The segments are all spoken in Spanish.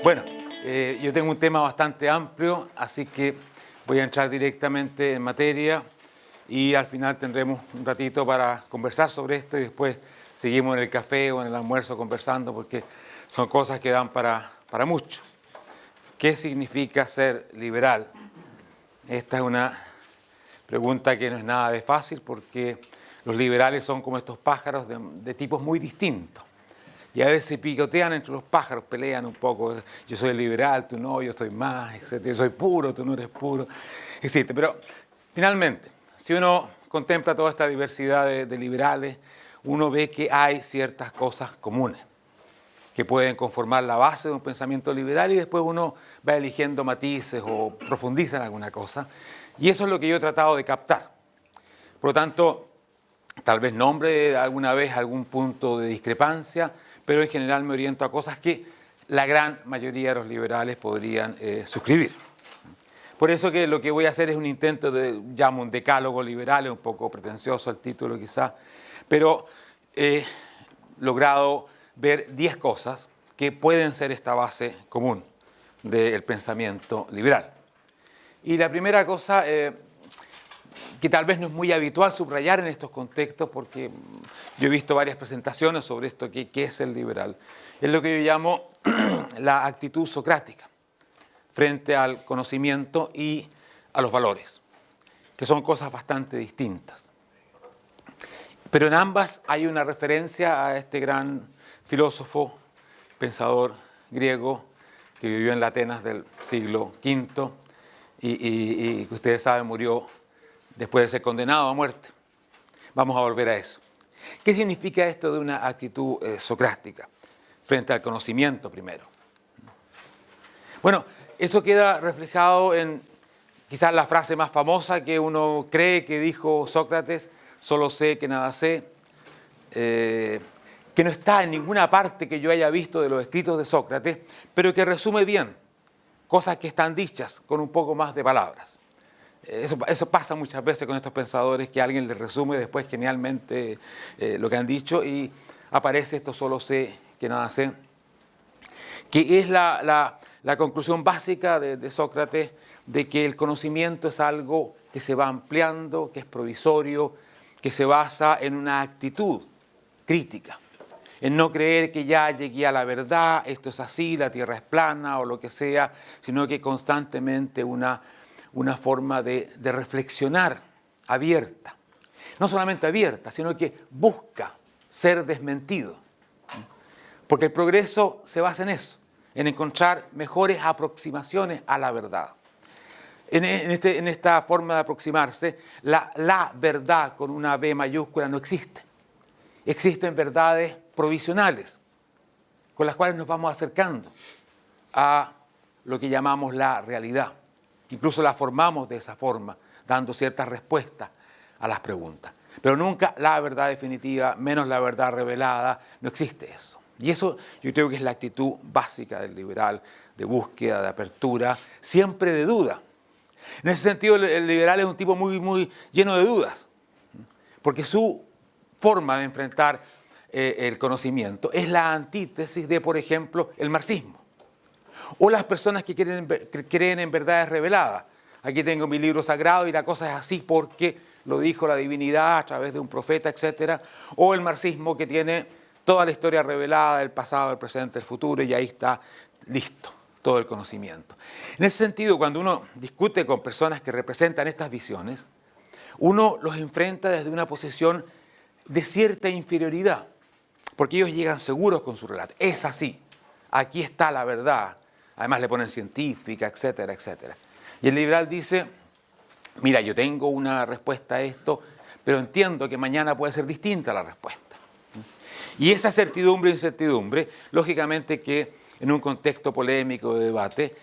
Bueno, yo tengo un tema bastante amplio, así que voy a entrar directamente en materia y al final tendremos un ratito para conversar sobre esto y después seguimos en el café o en el almuerzo conversando porque son cosas que dan para mucho. ¿Qué significa ser liberal? Esta es una pregunta que no es nada de fácil porque los liberales son como estos pájaros de tipos muy distintos. Y a veces picotean entre los pájaros, pelean un poco. Yo soy liberal, tú no, yo soy más, etc. Yo soy puro, tú no eres puro, etc. Pero finalmente, si uno contempla toda esta diversidad de liberales, uno ve que hay ciertas cosas comunes que pueden conformar la base de un pensamiento liberal y después uno va eligiendo matices o profundiza en alguna cosa. Y eso es lo que yo he tratado de captar. Por lo tanto, tal vez nombre alguna vez algún punto de discrepancia, pero en general me oriento a cosas que la gran mayoría de los liberales podrían suscribir. Por eso que lo que voy a hacer es un intento de, llamo un decálogo liberal, es un poco pretencioso el título quizás, pero he logrado ver 10 cosas que pueden ser esta base común del pensamiento liberal. Y la primera cosa, que tal vez no es muy habitual subrayar en estos contextos, porque yo he visto varias presentaciones sobre esto, qué es el liberal, es lo que yo llamo la actitud socrática frente al conocimiento y a los valores, que son cosas bastante distintas. Pero en ambas hay una referencia a este gran filósofo, pensador griego, que vivió en la Atenas del siglo V y que ustedes saben murió después de ser condenado a muerte. Vamos a volver a eso. ¿Qué significa esto de una actitud socrática frente al conocimiento primero? Bueno, eso queda reflejado en quizás la frase más famosa que uno cree que dijo Sócrates: solo sé que nada sé, que no está en ninguna parte que yo haya visto de los escritos de Sócrates, pero que resume bien cosas que están dichas con un poco más de palabras. Eso pasa muchas veces con estos pensadores, que alguien les resume después genialmente lo que han dicho y aparece esto: solo sé que nada sé, que es la conclusión básica de Sócrates, de que el conocimiento es algo que se va ampliando, que es provisorio, que se basa en una actitud crítica, en no creer que ya llegué a la verdad, esto es así, la tierra es plana o lo que sea, sino que constantemente una forma de reflexionar abierta. No solamente abierta, sino que busca ser desmentido. Porque el progreso se basa en eso, en encontrar mejores aproximaciones a la verdad. En esta forma de aproximarse, la verdad con una B mayúscula no existe. Existen verdades provisionales, con las cuales nos vamos acercando a lo que llamamos la realidad. Incluso la formamos de esa forma, dando ciertas respuestas a las preguntas. Pero nunca la verdad definitiva, menos la verdad revelada, no existe eso. Y eso yo creo que es la actitud básica del liberal, de búsqueda, de apertura, siempre de duda. En ese sentido, el liberal es un tipo muy lleno de dudas, porque su forma de enfrentar el conocimiento es la antítesis de, por ejemplo, el marxismo. O las personas que creen en verdades reveladas. Aquí tengo mi libro sagrado y la cosa es así porque lo dijo la divinidad a través de un profeta, etc. O el marxismo, que tiene toda la historia revelada del pasado, del presente, del futuro, y ahí está listo todo el conocimiento. En ese sentido, cuando uno discute con personas que representan estas visiones, uno los enfrenta desde una posición de cierta inferioridad, porque ellos llegan seguros con su relato. Es así, aquí está la verdad. Además le ponen científica, etcétera, etcétera. Y el liberal dice: mira, yo tengo una respuesta a esto, pero entiendo que mañana puede ser distinta la respuesta. Y esa certidumbre e incertidumbre, lógicamente que en un contexto polémico de debate,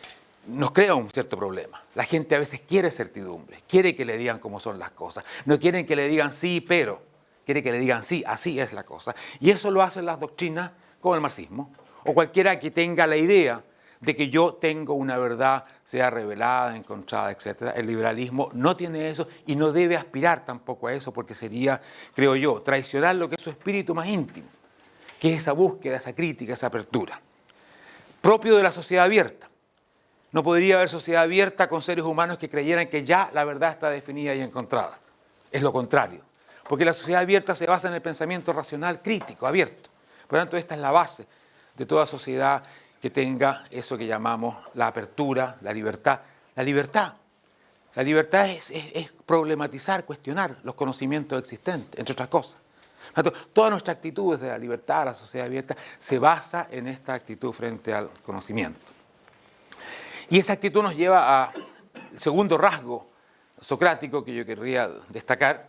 nos crea un cierto problema. La gente a veces quiere certidumbre, quiere que le digan cómo son las cosas. No quieren que le digan sí, pero quiere que le digan sí, así es la cosa. Y eso lo hacen las doctrinas como el marxismo, o cualquiera que tenga la idea de que yo tengo una verdad, sea revelada, encontrada, etc. El liberalismo no tiene eso y no debe aspirar tampoco a eso, porque sería, creo yo, traicionar lo que es su espíritu más íntimo, que es esa búsqueda, esa crítica, esa apertura. propio de la sociedad abierta. No podría haber sociedad abierta con seres humanos que creyeran que ya la verdad está definida y encontrada. Es lo contrario. Porque la sociedad abierta se basa en el pensamiento racional, crítico, abierto. Por lo tanto, esta es la base de toda sociedad que tenga eso que llamamos la apertura, la libertad. La libertad es problematizar, cuestionar los conocimientos existentes, entre otras cosas. Por lo tanto, toda nuestra actitud desde la libertad a la sociedad abierta se basa en esta actitud frente al conocimiento. Y esa actitud nos lleva al segundo rasgo socrático que yo querría destacar,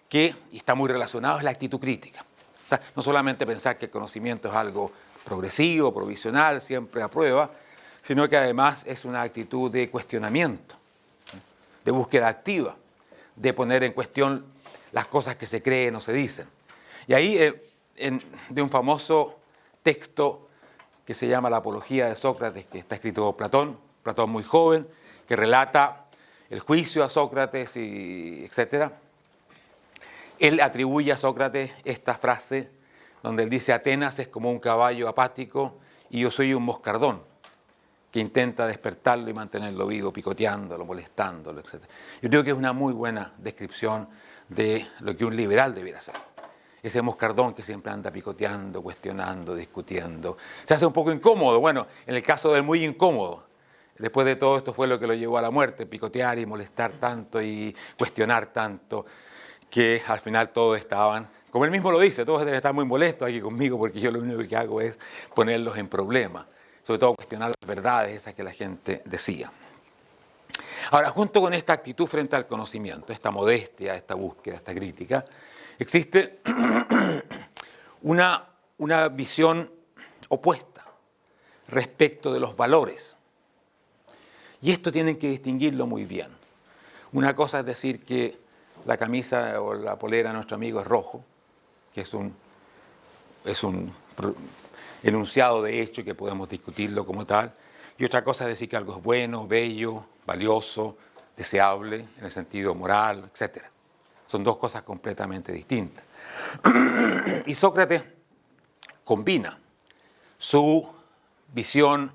que y está muy relacionado, es la actitud crítica. O sea, no solamente pensar que el conocimiento es algo progresivo, provisional, siempre a prueba, sino que además es una actitud de cuestionamiento, de búsqueda activa, de poner en cuestión las cosas que se creen o se dicen. Y ahí, de un famoso texto que se llama La Apología de Sócrates, que está escrito por Platón muy joven, que relata el juicio a Sócrates, y etcétera. Él atribuye a Sócrates esta frase donde él dice: Atenas es como un caballo apático y yo soy un moscardón que intenta despertarlo y mantenerlo vivo, picoteándolo, molestándolo, etc. Yo creo que es una muy buena descripción de lo que un liberal debiera ser. Ese moscardón que siempre anda picoteando, cuestionando, discutiendo. Se hace un poco incómodo. Bueno, en el caso del muy incómodo. Después de todo esto fue lo que lo llevó a la muerte, picotear y molestar tanto y cuestionar tanto, que al final todos estaban, como él mismo lo dice, todos deben estar muy molestos aquí conmigo porque yo lo único que hago es ponerlos en problemas, sobre todo cuestionar las verdades esas que la gente decía. Ahora, junto con esta actitud frente al conocimiento, esta modestia, esta búsqueda, esta crítica, existe una visión opuesta respecto de los valores. Y esto tienen que distinguirlo muy bien. Una cosa es decir que la camisa o la polera de nuestro amigo es rojo, que es un enunciado de hecho que podemos discutirlo como tal. Y otra cosa es decir que algo es bueno, bello, valioso, deseable, en el sentido moral, etc. Son dos cosas completamente distintas. Y Sócrates combina su visión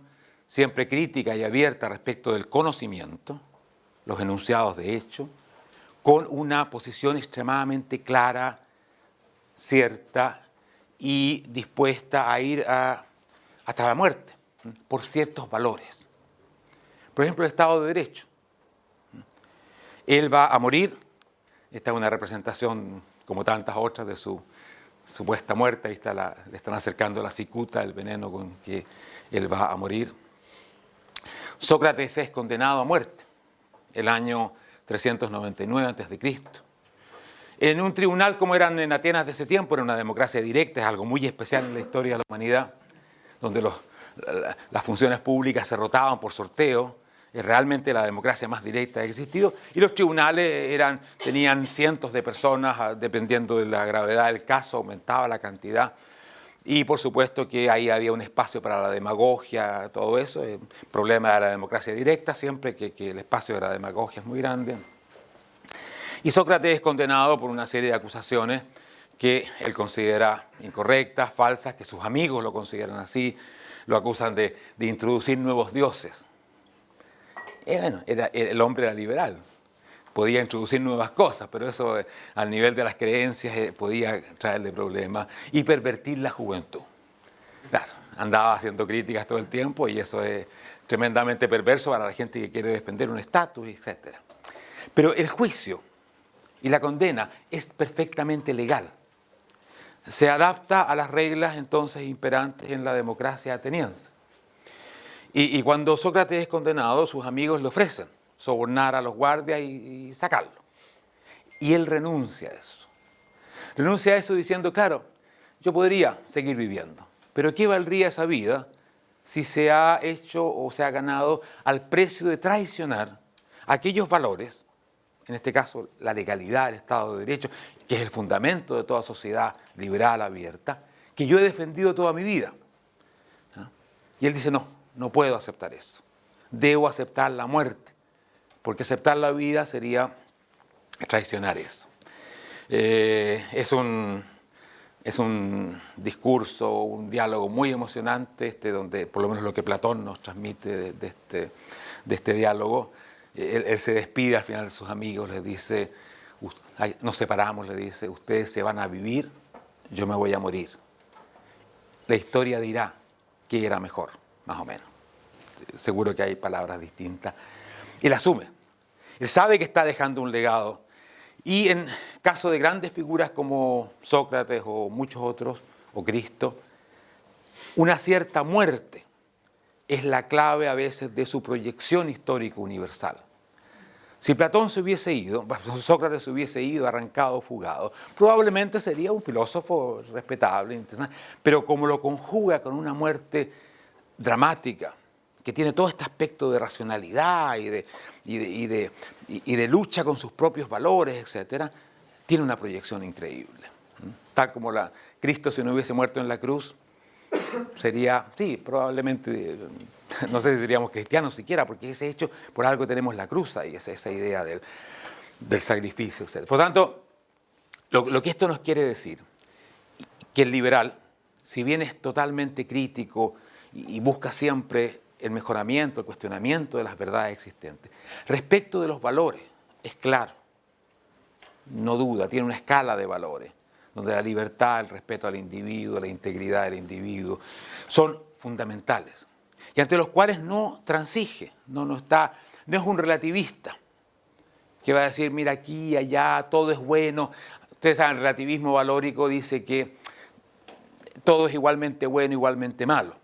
siempre crítica y abierta respecto del conocimiento, los enunciados de hecho, con una posición extremadamente clara, cierta y dispuesta a ir hasta la muerte por ciertos valores. Por ejemplo, el Estado de Derecho. Él va a morir, esta es una representación como tantas otras de su supuesta muerte, ahí está le están acercando la cicuta, el veneno con que él va a morir. Sócrates es condenado a muerte el año 399 a.C. En un tribunal como eran en Atenas de ese tiempo, era una democracia directa, es algo muy especial en la historia de la humanidad, donde las funciones públicas se rotaban por sorteo, es realmente la democracia más directa que ha existido, y los tribunales tenían cientos de personas, dependiendo de la gravedad del caso, aumentaba la cantidad. Y por supuesto que ahí había un espacio para la demagogia, todo eso. El problema de la democracia directa, siempre que el espacio de la demagogia es muy grande. Y Sócrates es condenado por una serie de acusaciones que él considera incorrectas, falsas, que sus amigos lo consideran así, lo acusan de introducir nuevos dioses. Bueno, el hombre era liberal, podía introducir nuevas cosas, pero eso al nivel de las creencias podía traerle problemas y pervertir la juventud. Claro, andaba haciendo críticas todo el tiempo y eso es tremendamente perverso para la gente que quiere defender un estatus, etc. Pero el juicio y la condena es perfectamente legal. Se adapta a las reglas entonces imperantes en la democracia ateniense. Y cuando Sócrates es condenado, sus amigos le ofrecen sobornar a los guardias y sacarlo. Y él renuncia a eso. Renuncia a eso diciendo, claro, yo podría seguir viviendo, pero ¿qué valdría esa vida si se ha hecho o se ha ganado al precio de traicionar aquellos valores, en este caso la legalidad, el Estado de Derecho, que es el fundamento de toda sociedad liberal, abierta, que yo he defendido toda mi vida? Y él dice, no puedo aceptar eso. Debo aceptar la muerte, porque aceptar la vida sería traicionar eso. Es un Es un discurso, un diálogo muy emocionante, donde por lo menos lo que Platón nos transmite de este diálogo. Él se despide al final de sus amigos, les dice, nos separamos, le dice, ustedes se van a vivir, yo me voy a morir. La historia dirá qué era mejor, más o menos. Seguro que hay palabras distintas. Él asume. Él sabe que está dejando un legado. Y en caso de grandes figuras como Sócrates o muchos otros, o Cristo, una cierta muerte es la clave a veces de su proyección histórica universal. Si Platón se hubiese ido, Sócrates se hubiese ido, arrancado, fugado, probablemente sería un filósofo respetable, interesante, pero como lo conjuga con una muerte dramática, que tiene todo este aspecto de racionalidad y de lucha con sus propios valores, etc., tiene una proyección increíble. Tal como Cristo, si no hubiese muerto en la cruz, sería, sí, probablemente, no sé si seríamos cristianos siquiera, porque ese hecho, por algo tenemos la cruz ahí, esa idea del sacrificio, etc. Por tanto, lo que esto nos quiere decir, que el liberal, si bien es totalmente crítico y busca siempre el mejoramiento, el cuestionamiento de las verdades existentes, respecto de los valores, es claro, no duda, tiene una escala de valores, donde la libertad, el respeto al individuo, la integridad del individuo, son fundamentales, y ante los cuales no transige, no es un relativista, que va a decir, mira, aquí y allá, todo es bueno. Ustedes saben, el relativismo valórico dice que todo es igualmente bueno, igualmente malo.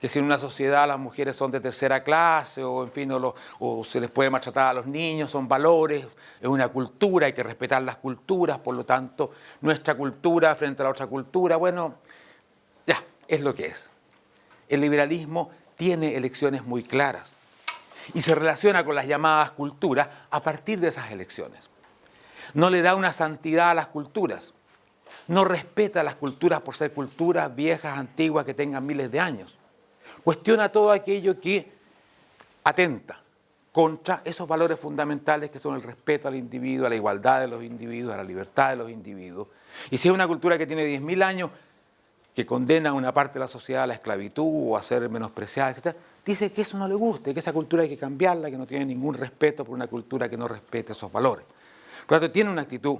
Que si en una sociedad las mujeres son de tercera clase o en fin, o se les puede maltratar a los niños, son valores, es una cultura, hay que respetar las culturas, por lo tanto, nuestra cultura frente a la otra cultura, bueno, ya, es lo que es. El liberalismo tiene elecciones muy claras y se relaciona con las llamadas culturas a partir de esas elecciones. No le da una santidad a las culturas, no respeta las culturas por ser culturas viejas, antiguas, que tengan miles de años. Cuestiona todo aquello que atenta contra esos valores fundamentales que son el respeto al individuo, a la igualdad de los individuos, a la libertad de los individuos. Y si es una cultura que tiene 10.000 años, que condena a una parte de la sociedad a la esclavitud o a ser menospreciada, etc., dice que eso no le gusta, que esa cultura hay que cambiarla, que no tiene ningún respeto por una cultura que no respete esos valores. Por lo tanto, tiene una actitud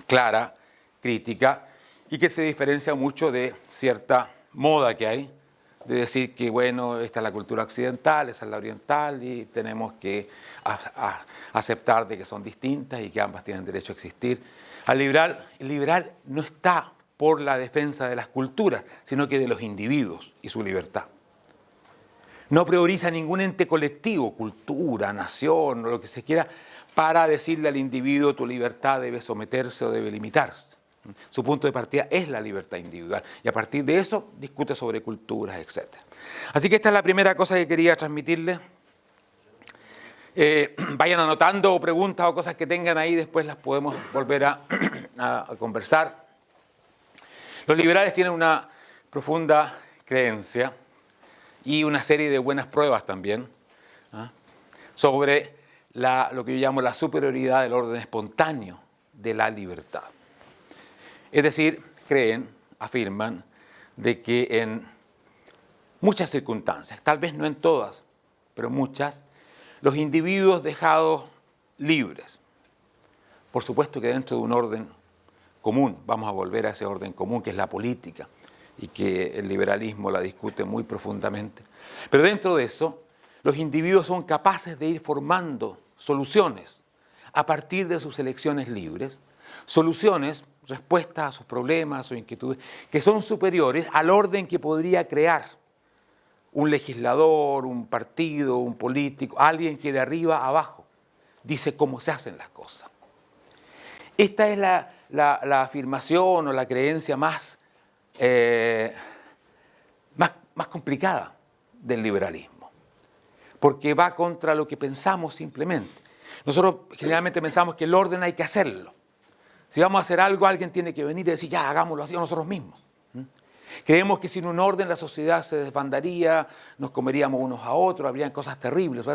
clara, crítica, y que se diferencia mucho de cierta moda que hay, de decir que, bueno, esta es la cultura occidental, esa es la oriental, y tenemos que aceptar de que son distintas y que ambas tienen derecho a existir. El liberal no está por la defensa de las culturas, sino que de los individuos y su libertad. No prioriza ningún ente colectivo, cultura, nación o lo que se quiera, para decirle al individuo tu libertad debe someterse o debe limitarse. Su punto de partida es la libertad individual y a partir de eso discute sobre culturas, etc. Así que esta es la primera cosa que quería transmitirles. Vayan anotando preguntas o cosas que tengan ahí, después las podemos volver a conversar. Los liberales tienen una profunda creencia y una serie de buenas pruebas también sobre lo que yo llamo la superioridad del orden espontáneo de la libertad. Es decir, afirman, de que en muchas circunstancias, tal vez no en todas, pero muchas, los individuos dejados libres, por supuesto que dentro de un orden común, vamos a volver a ese orden común que es la política y que el liberalismo la discute muy profundamente, pero dentro de eso, los individuos son capaces de ir formando soluciones a partir de sus elecciones libres, soluciones, respuestas a sus problemas, a sus inquietudes, que son superiores al orden que podría crear un legislador, un partido, un político, alguien que de arriba a abajo dice cómo se hacen las cosas. Esta es la afirmación o la creencia más complicada del liberalismo, porque va contra lo que pensamos simplemente. Nosotros generalmente pensamos que el orden hay que hacerlo. Si vamos a hacer algo, alguien tiene que venir y decir, ya, hagámoslo así nosotros mismos. Creemos que sin un orden la sociedad se desbandaría, nos comeríamos unos a otros, habrían cosas terribles.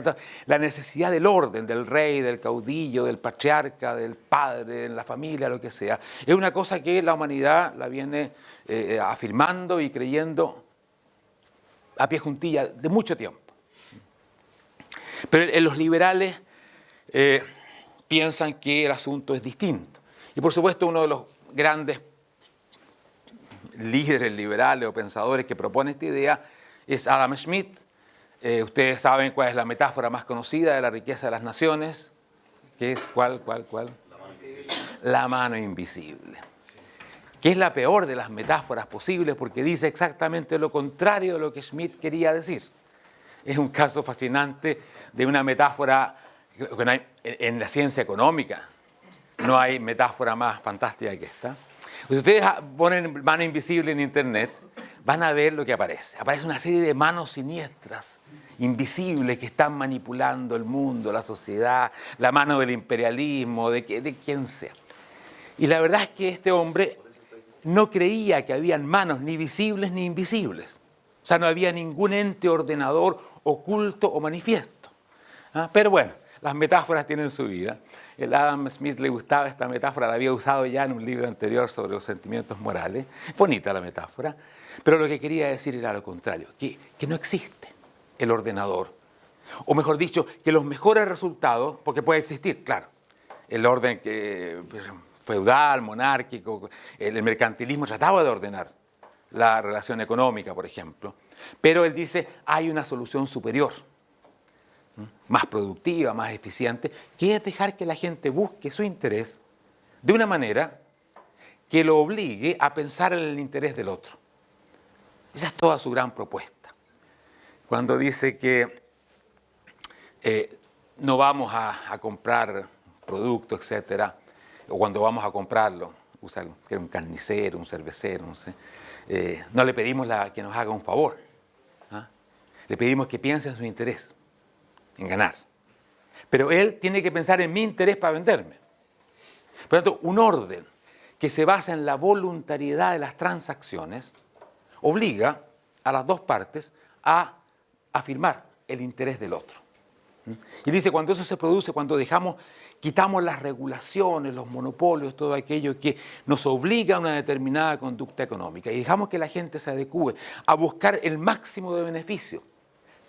La necesidad del orden, del rey, del caudillo, del patriarca, del padre, en la familia, lo que sea, es una cosa que la humanidad la viene afirmando y creyendo a pie juntilla de mucho tiempo. Pero los liberales piensan que el asunto es distinto. Y por supuesto uno de los grandes líderes liberales o pensadores que propone esta idea es Adam Smith. Ustedes saben cuál es la metáfora más conocida de la riqueza de las naciones, que es ¿cuál? La mano invisible. Que es la peor de las metáforas posibles porque dice exactamente lo contrario de lo que Smith quería decir. Es un caso fascinante de una metáfora que no hay, en la ciencia económica. No hay metáfora más fantástica que esta. Si ustedes ponen mano invisible en internet, van a ver lo que aparece. Aparece una serie de manos siniestras, invisibles, que están manipulando el mundo, la sociedad, la mano del imperialismo, de quien sea. Y la verdad es que este hombre no creía que habían manos ni visibles ni invisibles. O sea, no había ningún ente ordenador oculto o manifiesto. Pero bueno, las metáforas tienen su vida. El Adam Smith le gustaba esta metáfora, la había usado ya en un libro anterior sobre los sentimientos morales. Bonita la metáfora, pero lo que quería decir era lo contrario, que no existe el ordenador. O mejor dicho, que los mejores resultados, porque puede existir, claro, el orden feudal, monárquico, el mercantilismo trataba de ordenar la relación económica, por ejemplo. Pero él dice, hay una solución superior, más productiva, más eficiente, que es dejar que la gente busque su interés de una manera que lo obligue a pensar en el interés del otro. Esa es toda su gran propuesta. Cuando dice que no vamos a comprar producto, etcétera, o cuando vamos a comprarlo, usa que era un carnicero, un cervecero, no sé, no le pedimos que nos haga un favor. Le pedimos que piense en su interés, en ganar. Pero él tiene que pensar en mi interés para venderme. Por lo tanto, un orden que se basa en la voluntariedad de las transacciones obliga a las dos partes a afirmar el interés del otro. Y dice, cuando eso se produce, cuando quitamos las regulaciones, los monopolios, todo aquello que nos obliga a una determinada conducta económica y dejamos que la gente se adecúe a buscar el máximo de beneficio,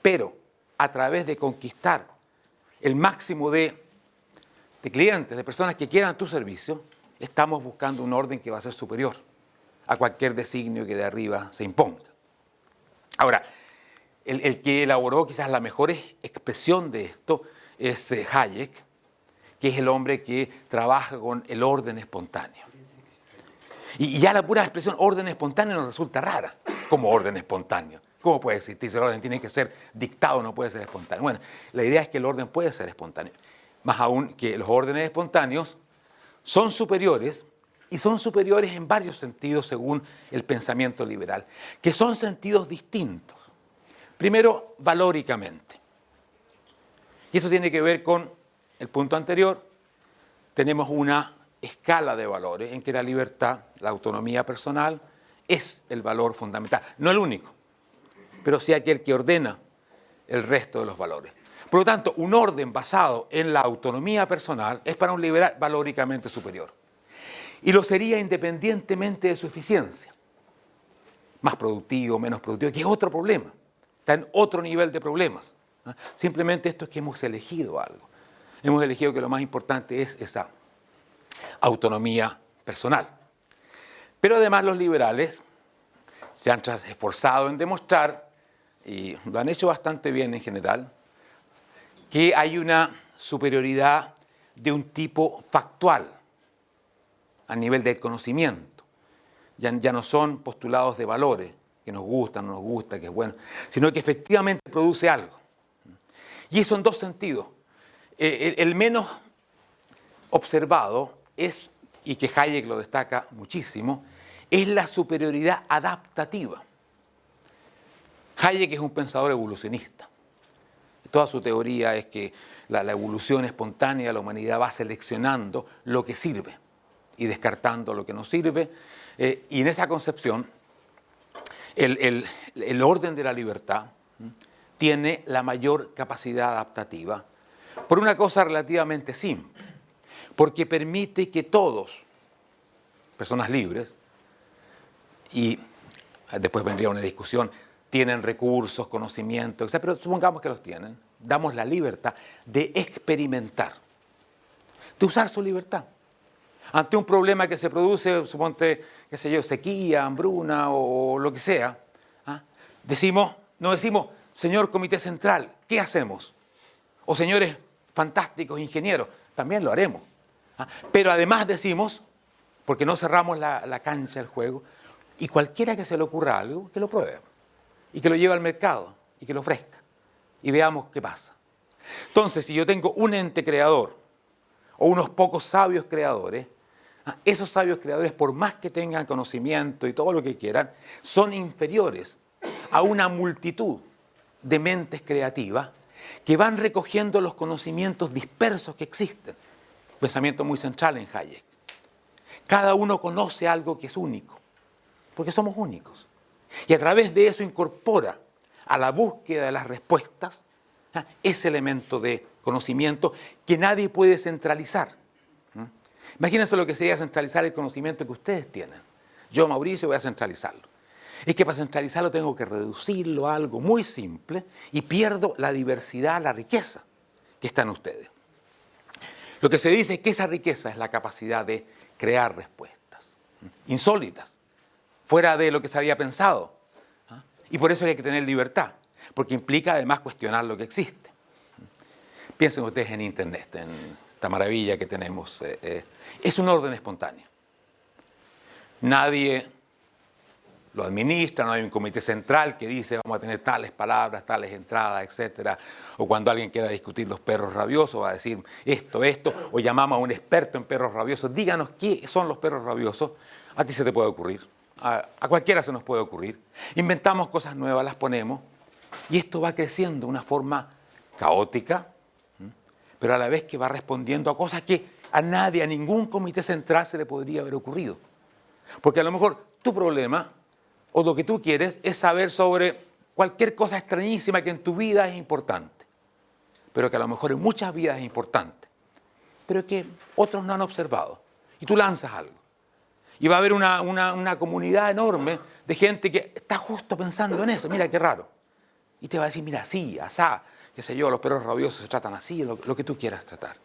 pero a través de conquistar el máximo de clientes, de personas que quieran tu servicio, estamos buscando un orden que va a ser superior a cualquier designio que de arriba se imponga. Ahora, el que elaboró quizás la mejor expresión de esto es Hayek, que es el hombre que trabaja con el orden espontáneo. Y ya la pura expresión orden espontáneo nos resulta rara, como orden espontáneo. ¿Cómo puede existir? Si el orden tiene que ser dictado, no puede ser espontáneo. Bueno, la idea es que el orden puede ser espontáneo. Más aún que los órdenes espontáneos son superiores, y son superiores en varios sentidos según el pensamiento liberal, que son sentidos distintos. Primero, valóricamente. Y esto tiene que ver con el punto anterior. Tenemos una escala de valores en que la libertad, la autonomía personal, es el valor fundamental. No el único, pero sí aquel que ordena el resto de los valores. Por lo tanto, un orden basado en la autonomía personal es para un liberal valóricamente superior. Y lo sería independientemente de su eficiencia. Más productivo, menos productivo, que es otro problema. Está en otro nivel de problemas. Simplemente esto es que hemos elegido algo. Hemos elegido que lo más importante es esa autonomía personal. Pero además los liberales se han esforzado en demostrar, y lo han hecho bastante bien en general, que hay una superioridad de un tipo factual a nivel del conocimiento. Ya no son postulados de valores, que nos gusta, no nos gusta, que es bueno, sino que efectivamente produce algo. Y eso en dos sentidos. El menos observado es, y que Hayek lo destaca muchísimo, es la superioridad adaptativa. Hayek es un pensador evolucionista. Toda su teoría es que la evolución espontánea de la humanidad va seleccionando lo que sirve y descartando lo que no sirve. Y en esa concepción, el orden de la libertad tiene la mayor capacidad adaptativa por una cosa relativamente simple, porque permite que todos, personas libres, y después vendría una discusión, tienen recursos, conocimientos, etc., pero supongamos que los tienen, damos la libertad de experimentar, de usar su libertad. Ante un problema que se produce, suponte, qué sé yo, sequía, hambruna o lo que sea, no decimos, señor Comité Central, ¿qué hacemos? O señores fantásticos ingenieros, también lo haremos. Pero además decimos, porque no cerramos la cancha del juego, y cualquiera que se le ocurra algo, que lo pruebe, y que lo lleve al mercado, y que lo ofrezca, y veamos qué pasa. Entonces, si yo tengo un ente creador, o unos pocos sabios creadores, esos sabios creadores, por más que tengan conocimiento y todo lo que quieran, son inferiores a una multitud de mentes creativas que van recogiendo los conocimientos dispersos que existen. Pensamiento muy central en Hayek. Cada uno conoce algo que es único, porque somos únicos. Y a través de eso incorpora a la búsqueda de las respuestas ese elemento de conocimiento que nadie puede centralizar. Imagínense lo que sería centralizar el conocimiento que ustedes tienen. Yo, Mauricio, voy a centralizarlo. Es que para centralizarlo tengo que reducirlo a algo muy simple y pierdo la diversidad, la riqueza que está en ustedes. Lo que se dice es que esa riqueza es la capacidad de crear respuestas insólitas, fuera de lo que se había pensado. Y por eso hay que tener libertad, porque implica además cuestionar lo que existe. Piensen ustedes en Internet, en esta maravilla que tenemos. Es un orden espontáneo. Nadie lo administra, no hay un comité central que dice vamos a tener tales palabras, tales entradas, etcétera. O cuando alguien quiera discutir los perros rabiosos, va a decir esto, o llamamos a un experto en perros rabiosos, díganos qué son los perros rabiosos. A ti se te puede ocurrir, a cualquiera se nos puede ocurrir. Inventamos cosas nuevas, las ponemos, y esto va creciendo de una forma caótica, pero a la vez que va respondiendo a cosas que a nadie, a ningún comité central se le podría haber ocurrido. Porque a lo mejor tu problema o lo que tú quieres es saber sobre cualquier cosa extrañísima que en tu vida es importante, pero que a lo mejor en muchas vidas es importante, pero que otros no han observado. Y tú lanzas algo. Y va a haber una comunidad enorme de gente que está justo pensando en eso. Mira qué raro. Y te va a decir, mira, sí, asá, qué sé yo, los perros rabiosos se tratan así, lo que tú quieras tratar.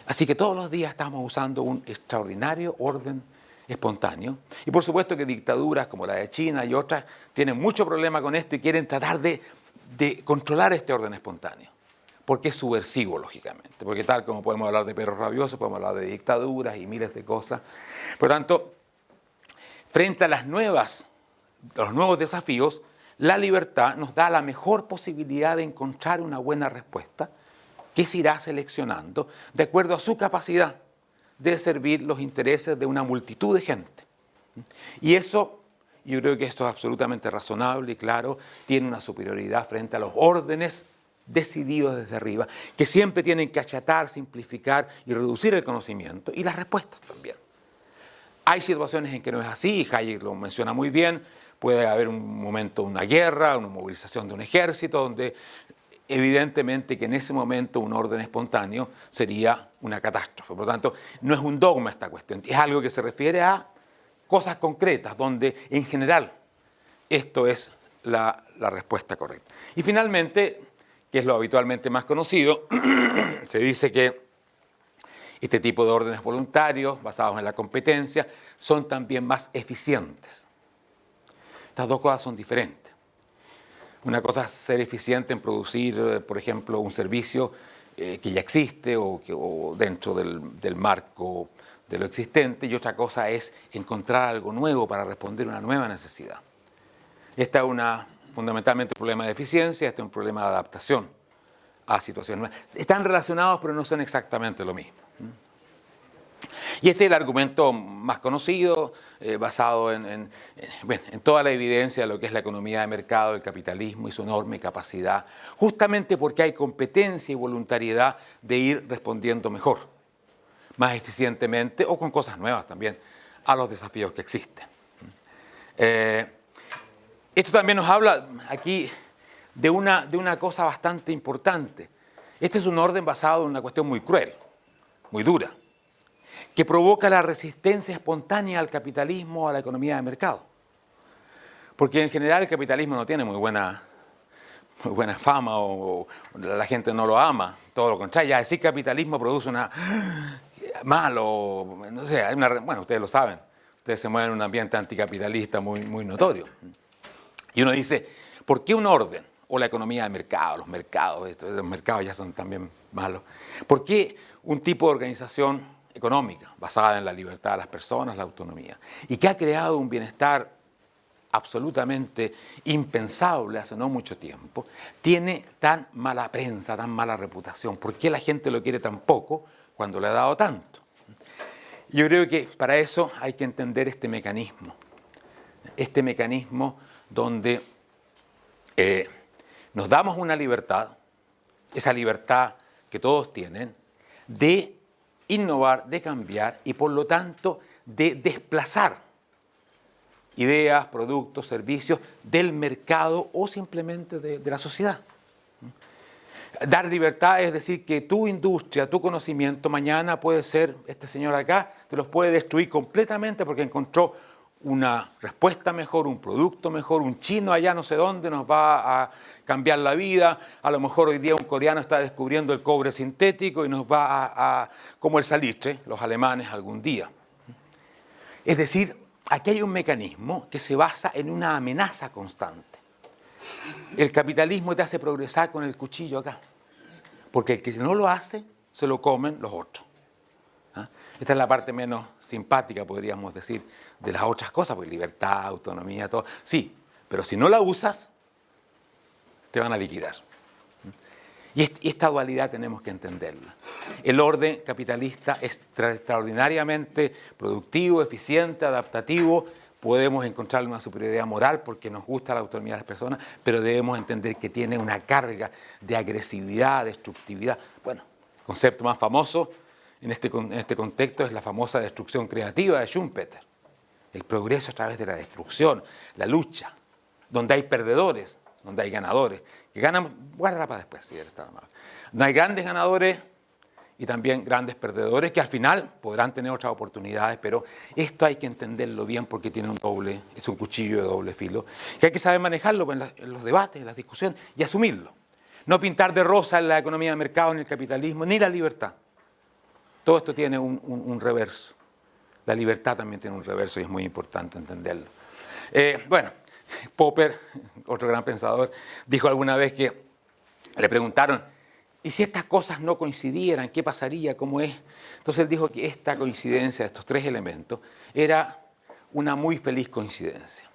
Así que todos los días estamos usando un extraordinario orden espontáneo. Y por supuesto que dictaduras como la de China y otras tienen mucho problema con esto y quieren tratar de controlar este orden espontáneo. Porque es subversivo, lógicamente. Porque tal como podemos hablar de perros rabiosos, podemos hablar de dictaduras y miles de cosas. Por lo tanto, frente a los nuevos desafíos, la libertad nos da la mejor posibilidad de encontrar una buena respuesta que se irá seleccionando de acuerdo a su capacidad de servir los intereses de una multitud de gente. Y eso, yo creo que esto es absolutamente razonable y claro, tiene una superioridad frente a los órdenes decididos desde arriba, que siempre tienen que achatar, simplificar y reducir el conocimiento, y las respuestas también. Hay situaciones en que no es así, y Hayek lo menciona muy bien, puede haber un momento, una guerra, una movilización de un ejército, donde evidentemente que en ese momento un orden espontáneo sería una catástrofe. Por lo tanto, no es un dogma esta cuestión, es algo que se refiere a cosas concretas, donde en general esto es la respuesta correcta. Y finalmente, que es lo habitualmente más conocido, se dice que este tipo de órdenes voluntarios, basados en la competencia, son también más eficientes. Estas dos cosas son diferentes. Una cosa es ser eficiente en producir, por ejemplo, un servicio que ya existe o dentro del marco de lo existente, y otra cosa es encontrar algo nuevo para responder a una nueva necesidad. Este es fundamentalmente un problema de eficiencia, este es un problema de adaptación a situaciones nuevas. Están relacionados, pero no son exactamente lo mismo. Y este es el argumento más conocido, basado en toda la evidencia de lo que es la economía de mercado, el capitalismo y su enorme capacidad, justamente porque hay competencia y voluntariedad de ir respondiendo mejor, más eficientemente o con cosas nuevas también, a los desafíos que existen. Esto también nos habla aquí de una cosa bastante importante. Este es un orden basado en una cuestión muy cruel, muy dura, que provoca la resistencia espontánea al capitalismo, a la economía de mercado. Porque en general el capitalismo no tiene muy buena fama o la gente no lo ama, todo lo contrario. Ya decir capitalismo produce una malo, no sé, bueno, ustedes lo saben, ustedes se mueven en un ambiente anticapitalista muy notorio. Y uno dice, ¿por qué un orden? O la economía de mercado, los mercados ya son también malos. ¿Por qué un tipo de organización económica basada en la libertad de las personas, la autonomía, y que ha creado un bienestar absolutamente impensable hace no mucho tiempo, tiene tan mala prensa, tan mala reputación? ¿Por qué la gente lo quiere tan poco cuando le ha dado tanto? Yo creo que para eso hay que entender este mecanismo donde nos damos una libertad, esa libertad que todos tienen, de innovar, de cambiar y por lo tanto de desplazar ideas, productos, servicios del mercado o simplemente de la sociedad. Dar libertad es decir que tu industria, tu conocimiento, mañana puede ser, este señor acá, te los puede destruir completamente porque encontró una respuesta mejor, un producto mejor, un chino allá no sé dónde nos va a cambiar la vida, a lo mejor hoy día un coreano está descubriendo el cobre sintético y nos va como el salitre, los alemanes algún día. Es decir, aquí hay un mecanismo que se basa en una amenaza constante. El capitalismo te hace progresar con el cuchillo acá, porque el que no lo hace, se lo comen los otros. Esta es la parte menos simpática, podríamos decir, de las otras cosas, porque libertad, autonomía, todo. Sí, pero si no la usas, te van a liquidar. Y esta dualidad tenemos que entenderla. El orden capitalista es extraordinariamente productivo, eficiente, adaptativo. Podemos encontrarle una superioridad moral porque nos gusta la autonomía de las personas, pero debemos entender que tiene una carga de agresividad, destructividad. Bueno, el concepto más famoso en este contexto es la famosa destrucción creativa de Schumpeter. El progreso a través de la destrucción, la lucha, donde hay perdedores, donde hay ganadores, que ganan, guárdala para después si eres tan amable. No hay grandes ganadores y también grandes perdedores que al final podrán tener otras oportunidades, pero esto hay que entenderlo bien porque tiene es un cuchillo de doble filo, que hay que saber manejarlo en los debates, en las discusiones y asumirlo. No pintar de rosa en la economía de mercado, ni el capitalismo, ni la libertad. Todo esto tiene un reverso. La libertad también tiene un reverso y es muy importante entenderlo. Bueno, Popper, otro gran pensador, dijo alguna vez que le preguntaron, ¿y si estas cosas no coincidieran? ¿Qué pasaría? ¿Cómo es? Entonces él dijo que esta coincidencia de estos tres elementos era una muy feliz coincidencia.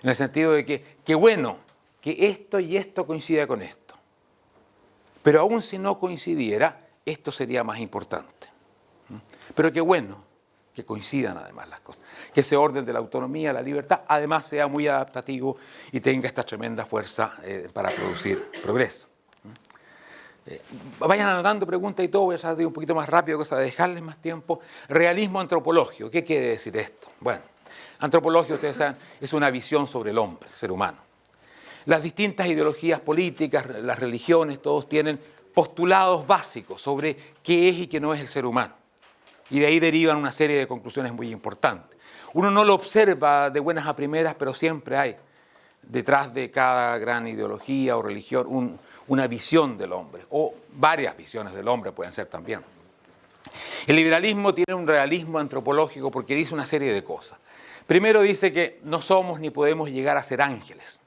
En el sentido de que, qué bueno que esto y esto coincida con esto. Pero aún si no coincidiera, esto sería más importante. Pero qué bueno que coincidan además las cosas. Que ese orden de la autonomía, la libertad, además sea muy adaptativo y tenga esta tremenda fuerza para producir progreso. Vayan anotando preguntas y todo, voy a tratar de ir un poquito más rápido, cosa de dejarles más tiempo. Realismo antropológico, ¿qué quiere decir esto? Bueno, antropología, ustedes saben, es una visión sobre el hombre, el ser humano. Las distintas ideologías políticas, las religiones, todos tienen postulados básicos sobre qué es y qué no es el ser humano. Y de ahí derivan una serie de conclusiones muy importantes. Uno no lo observa de buenas a primeras, pero siempre hay detrás de cada gran ideología o religión una visión del hombre, o varias visiones del hombre pueden ser también. El liberalismo tiene un realismo antropológico porque dice una serie de cosas. Primero dice que no somos ni podemos llegar a ser ángeles.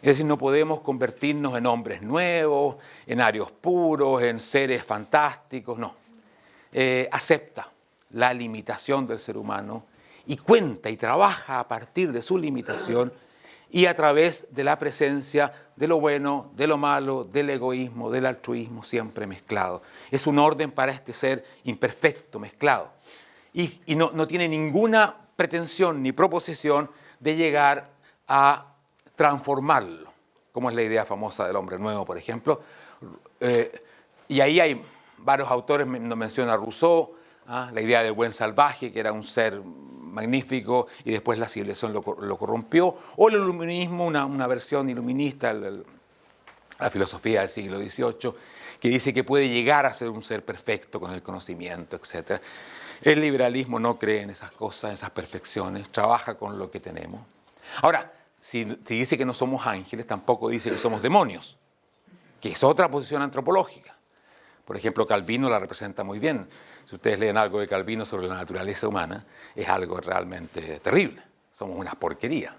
Es decir, no podemos convertirnos en hombres nuevos, en arios puros, en seres fantásticos, no. Acepta la limitación del ser humano y cuenta y trabaja a partir de su limitación y a través de la presencia de lo bueno, de lo malo, del egoísmo, del altruismo, siempre mezclado. Es un orden para este ser imperfecto, mezclado. Y no tiene ninguna pretensión ni proposición de llegar a transformarlo, como es la idea famosa del hombre nuevo, por ejemplo. Y ahí hay varios autores, nos menciona Rousseau, la idea del buen salvaje, que era un ser magnífico y después la civilización lo corrompió, o el iluminismo, una versión iluminista, la filosofía del siglo XVIII, que dice que puede llegar a ser un ser perfecto con el conocimiento, etc. El liberalismo no cree en esas cosas, en esas perfecciones, trabaja con lo que tenemos. Ahora, si dice que no somos ángeles, tampoco dice que somos demonios, que es otra posición antropológica. Por ejemplo, Calvino la representa muy bien. Si ustedes leen algo de Calvino sobre la naturaleza humana, es algo realmente terrible. Somos una porquería.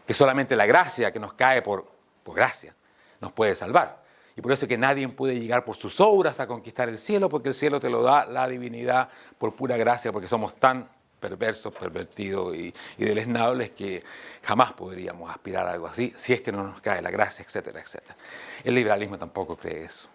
Que solamente la gracia que nos cae por gracia nos puede salvar. Y por eso es que nadie puede llegar por sus obras a conquistar el cielo, porque el cielo te lo da la divinidad por pura gracia, porque somos tan perversos, pervertidos y deleznables que jamás podríamos aspirar a algo así, si es que no nos cae la gracia, etcétera, etcétera. El liberalismo tampoco cree eso.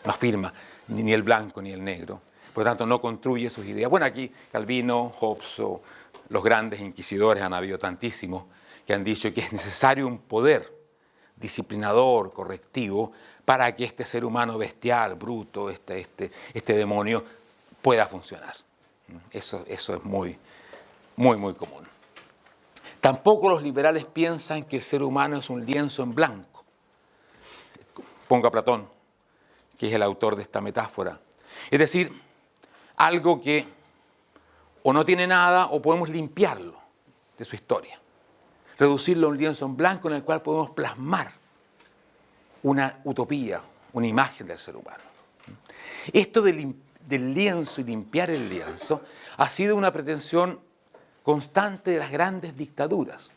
No afirma ni el blanco ni el negro. Por lo tanto, no construye sus ideas. Bueno, aquí Calvino, Hobbes o los grandes inquisidores, han habido tantísimos, que han dicho que es necesario un poder disciplinador, correctivo, para que este ser humano bestial, bruto, este demonio, pueda funcionar. Eso es muy, muy, muy común. Tampoco los liberales piensan que el ser humano es un lienzo en blanco. Pongo a Platón, que es el autor de esta metáfora. Es decir, algo que o no tiene nada o podemos limpiarlo de su historia. Reducirlo a un lienzo en blanco en el cual podemos plasmar una utopía, una imagen del ser humano. Esto del lienzo y limpiar el lienzo ha sido una pretensión constante de las grandes dictaduras.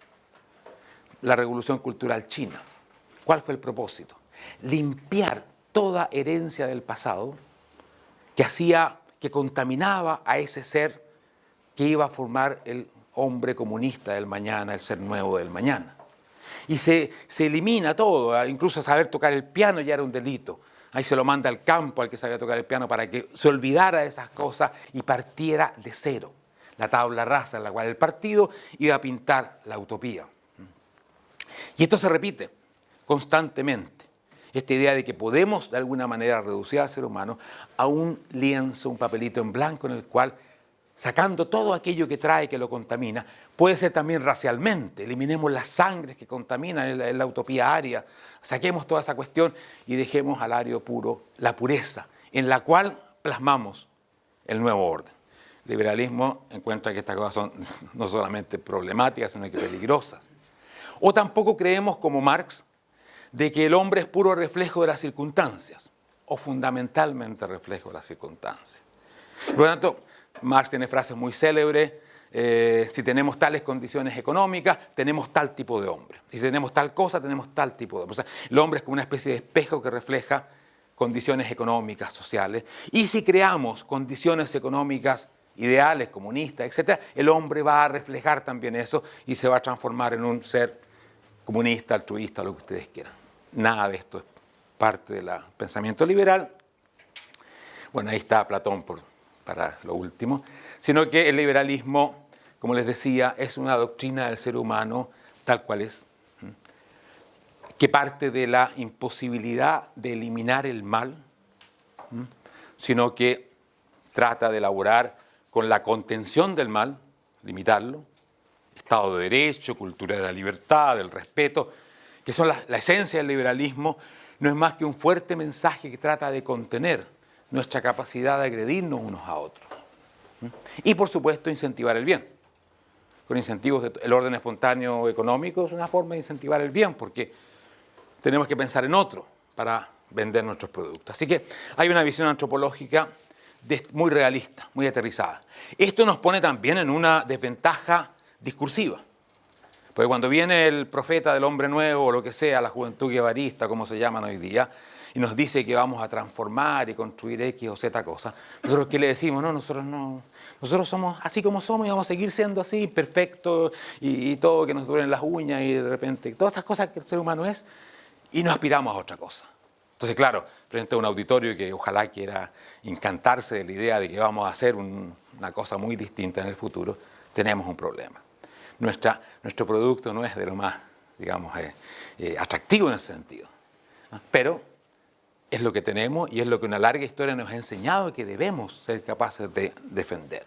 La Revolución Cultural China. ¿Cuál fue el propósito? Limpiar toda herencia del pasado que contaminaba a ese ser que iba a formar el hombre comunista del mañana, el ser nuevo del mañana. Y se elimina todo, incluso saber tocar el piano ya era un delito. Ahí se lo manda al campo al que sabía tocar el piano para que se olvidara de esas cosas y partiera de cero. La tabla rasa en la cual el partido iba a pintar la utopía. Y esto se repite constantemente. Esta idea de que podemos de alguna manera reducir al ser humano a un lienzo, un papelito en blanco en el cual, sacando todo aquello que trae, que lo contamina, puede ser también racialmente, eliminemos las sangres que contaminan en la utopía aria, saquemos toda esa cuestión y dejemos al ario puro la pureza, en la cual plasmamos el nuevo orden. El liberalismo encuentra que estas cosas son no solamente problemáticas, sino que peligrosas. O tampoco creemos, como Marx, de que el hombre es puro reflejo de las circunstancias, o fundamentalmente reflejo de las circunstancias. Por lo tanto, Marx tiene frases muy célebres: si tenemos tales condiciones económicas, tenemos tal tipo de hombre. Si tenemos tal cosa, tenemos tal tipo de hombre. O sea, el hombre es como una especie de espejo que refleja condiciones económicas, sociales. Y si creamos condiciones económicas ideales, comunistas, etc., el hombre va a reflejar también eso y se va a transformar en un ser comunista, altruista, lo que ustedes quieran. Nada de esto es parte del pensamiento liberal. Bueno, ahí está Platón para lo último. Sino que el liberalismo, como les decía, es una doctrina del ser humano tal cual es, que parte de la imposibilidad de eliminar el mal, sino que trata de elaborar con la contención del mal, limitarlo, Estado de Derecho, cultura de la libertad, del respeto, que son la esencia del liberalismo. No es más que un fuerte mensaje que trata de contener nuestra capacidad de agredirnos unos a otros. Y, por supuesto, incentivar el bien. Con incentivos del orden espontáneo económico es una forma de incentivar el bien, porque tenemos que pensar en otro para vender nuestros productos. Así que hay una visión antropológica muy realista, muy aterrizada. Esto nos pone también en una desventaja discursiva. Porque cuando viene el profeta del hombre nuevo, o lo que sea, la juventud guevarista, como se llaman hoy día, y nos dice que vamos a transformar y construir X o Z cosas, nosotros ¿qué le decimos? No, nosotros somos así como somos y vamos a seguir siendo así, perfectos, y todo que nos duelen las uñas y de repente, todas estas cosas que el ser humano es, y no aspiramos a otra cosa. Entonces, claro, frente a un auditorio que ojalá quiera encantarse de la idea de que vamos a hacer una cosa muy distinta en el futuro, tenemos un problema. Nuestro producto no es de lo más, digamos, atractivo en ese sentido, pero es lo que tenemos y es lo que una larga historia nos ha enseñado que debemos ser capaces de defender.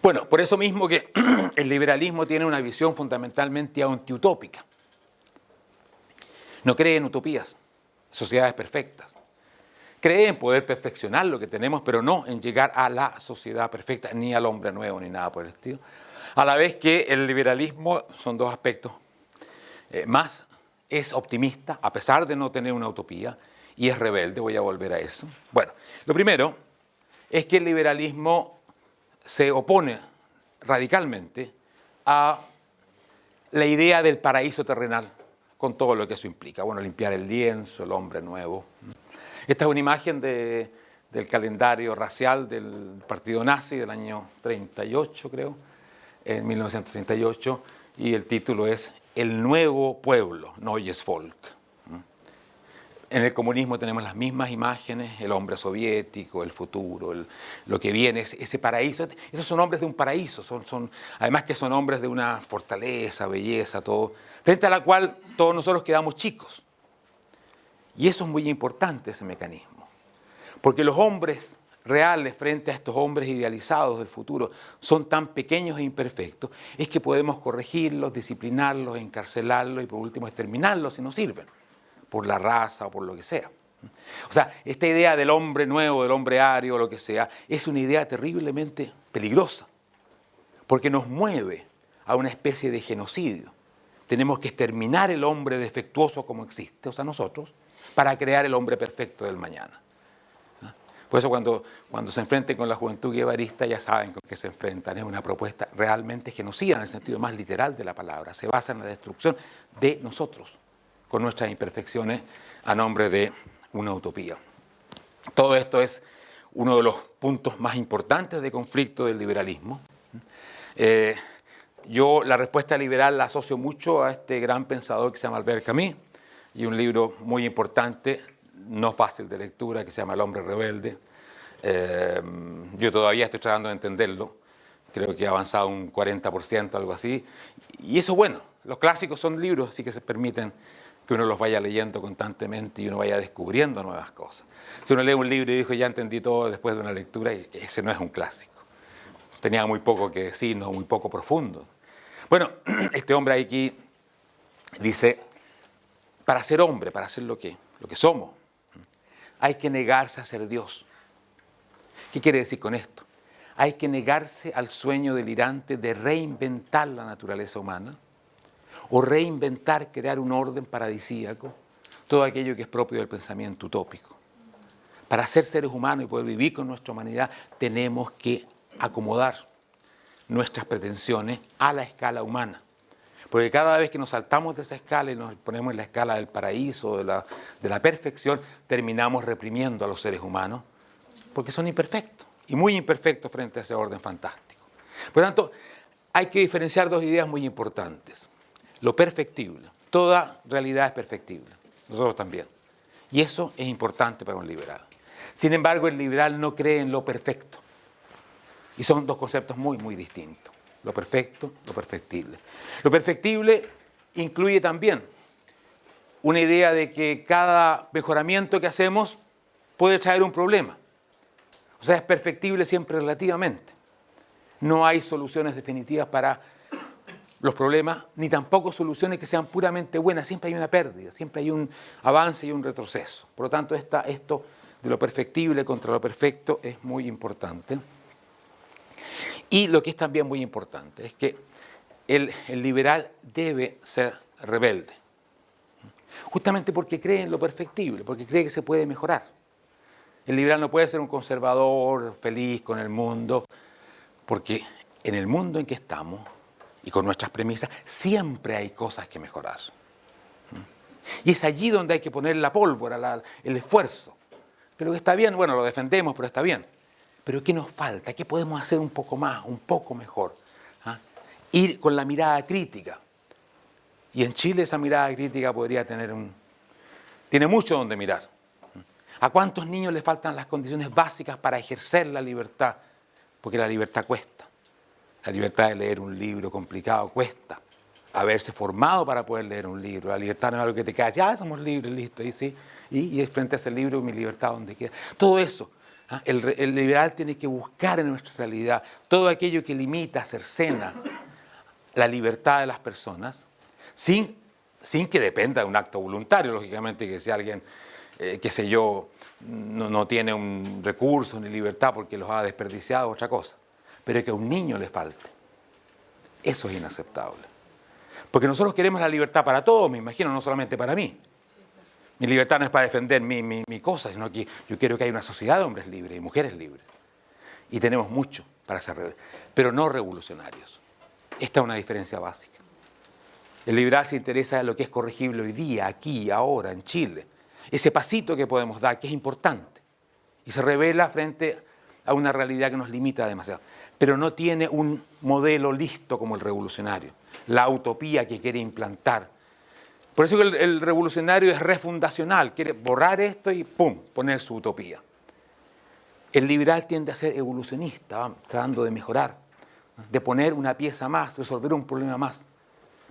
Bueno, por eso mismo que el liberalismo tiene una visión fundamentalmente antiutópica. No cree en utopías, sociedades perfectas. Cree en poder perfeccionar lo que tenemos, pero no en llegar a la sociedad perfecta, ni al hombre nuevo, ni nada por el estilo. A la vez que el liberalismo, son dos aspectos, más es optimista, a pesar de no tener una utopía, y es rebelde, voy a volver a eso. Bueno, lo primero es que el liberalismo se opone radicalmente a la idea del paraíso terrenal, con todo lo que eso implica. Bueno, limpiar el lienzo, el hombre nuevo. Esta es una imagen del calendario racial del partido nazi del año 38, creo, en 1938, y el título es El nuevo pueblo, Neues Volk. En el comunismo tenemos las mismas imágenes, el hombre soviético, el futuro, lo que viene, ese paraíso. Esos son hombres de un paraíso, además que son hombres de una fortaleza, belleza, todo, frente a la cual todos nosotros quedamos chicos. Y eso es muy importante, ese mecanismo, porque los hombres reales frente a estos hombres idealizados del futuro son tan pequeños e imperfectos, es que podemos corregirlos, disciplinarlos, encarcelarlos y por último exterminarlos si no sirven, por la raza o por lo que sea. O sea, esta idea del hombre nuevo, del hombre ario, o lo que sea, es una idea terriblemente peligrosa, porque nos mueve a una especie de genocidio. Tenemos que exterminar el hombre defectuoso como existe, o sea, nosotros, para crear el hombre perfecto del mañana. Por eso cuando se enfrenten con la juventud guevarista ya saben con qué se enfrentan. Es una propuesta realmente genocida en el sentido más literal de la palabra. Se basa en la destrucción de nosotros, con nuestras imperfecciones, a nombre de una utopía. Todo esto es uno de los puntos más importantes de conflicto del liberalismo. Yo la respuesta liberal la asocio mucho a este gran pensador que se llama Albert Camus, y un libro muy importante, no fácil de lectura, que se llama El hombre rebelde. Yo todavía estoy tratando de entenderlo, creo que ha avanzado un 40%, algo así, y eso es bueno. Los clásicos son libros, así que se permiten que uno los vaya leyendo constantemente y uno vaya descubriendo nuevas cosas. Si uno lee un libro y dijo, ya entendí todo después de una lectura, ese no es un clásico. Tenía muy poco que decirnos, muy poco profundo. Bueno, este hombre aquí dice, para ser hombre, para ser lo que somos, hay que negarse a ser Dios. ¿Qué quiere decir con esto? Hay que negarse al sueño delirante de reinventar la naturaleza humana, o reinventar, crear un orden paradisíaco, todo aquello que es propio del pensamiento utópico. Para ser seres humanos y poder vivir con nuestra humanidad, tenemos que acomodar nuestras pretensiones a la escala humana. Porque cada vez que nos saltamos de esa escala y nos ponemos en la escala del paraíso, de la perfección, terminamos reprimiendo a los seres humanos, porque son imperfectos, y muy imperfectos frente a ese orden fantástico. Por lo tanto, hay que diferenciar dos ideas muy importantes. Lo perfectible. Toda realidad es perfectible. Nosotros también. Y eso es importante para un liberal. Sin embargo, el liberal no cree en lo perfecto. Y son dos conceptos muy, muy distintos. Lo perfecto, lo perfectible. Lo perfectible incluye también una idea de que cada mejoramiento que hacemos puede traer un problema. O sea, es perfectible siempre relativamente. No hay soluciones definitivas para los problemas, ni tampoco soluciones que sean puramente buenas. Siempre hay una pérdida, siempre hay un avance y un retroceso. Por lo tanto, esto de lo perfectible contra lo perfecto es muy importante. Y lo que es también muy importante es que el liberal debe ser rebelde. Justamente porque cree en lo perfectible, porque cree que se puede mejorar. El liberal no puede ser un conservador feliz con el mundo, porque en el mundo en que estamos y con nuestras premisas siempre hay cosas que mejorar. Y es allí donde hay que poner la pólvora, el esfuerzo. Que lo que está bien, bueno, lo defendemos, pero está bien. Pero ¿qué nos falta? ¿Qué podemos hacer un poco más, un poco mejor? Ir con la mirada crítica. Y en Chile esa mirada crítica podría tiene mucho donde mirar. ¿A cuántos niños les faltan las condiciones básicas para ejercer la libertad? Porque la libertad cuesta. La libertad de leer un libro complicado cuesta. Haberse formado para poder leer un libro. La libertad no es algo que te cae, ya somos libres, listo. Y frente a ese libro, mi libertad, ¿dónde queda? Todo eso El liberal tiene que buscar en nuestra realidad todo aquello que limita, cercena la libertad de las personas, sin que dependa de un acto voluntario, lógicamente, que si alguien, qué sé yo, no tiene un recurso ni libertad porque los ha desperdiciado, otra cosa, pero que a un niño le falte. Eso es inaceptable. Porque nosotros queremos la libertad para todos, me imagino, no solamente para mí. Mi libertad no es para defender mi cosa, sino que yo quiero que haya una sociedad de hombres libres y mujeres libres. Y tenemos mucho para ser, pero no revolucionarios. Esta es una diferencia básica. El liberal se interesa en lo que es corregible hoy día, aquí, ahora, en Chile. Ese pasito que podemos dar, que es importante. Y se revela frente a una realidad que nos limita demasiado. Pero no tiene un modelo listo como el revolucionario. La utopía que quiere implantar. Por eso que el revolucionario es refundacional. Quiere borrar esto y ¡pum!, poner su utopía. El liberal tiende a ser evolucionista, tratando de mejorar, de poner una pieza más, resolver un problema más,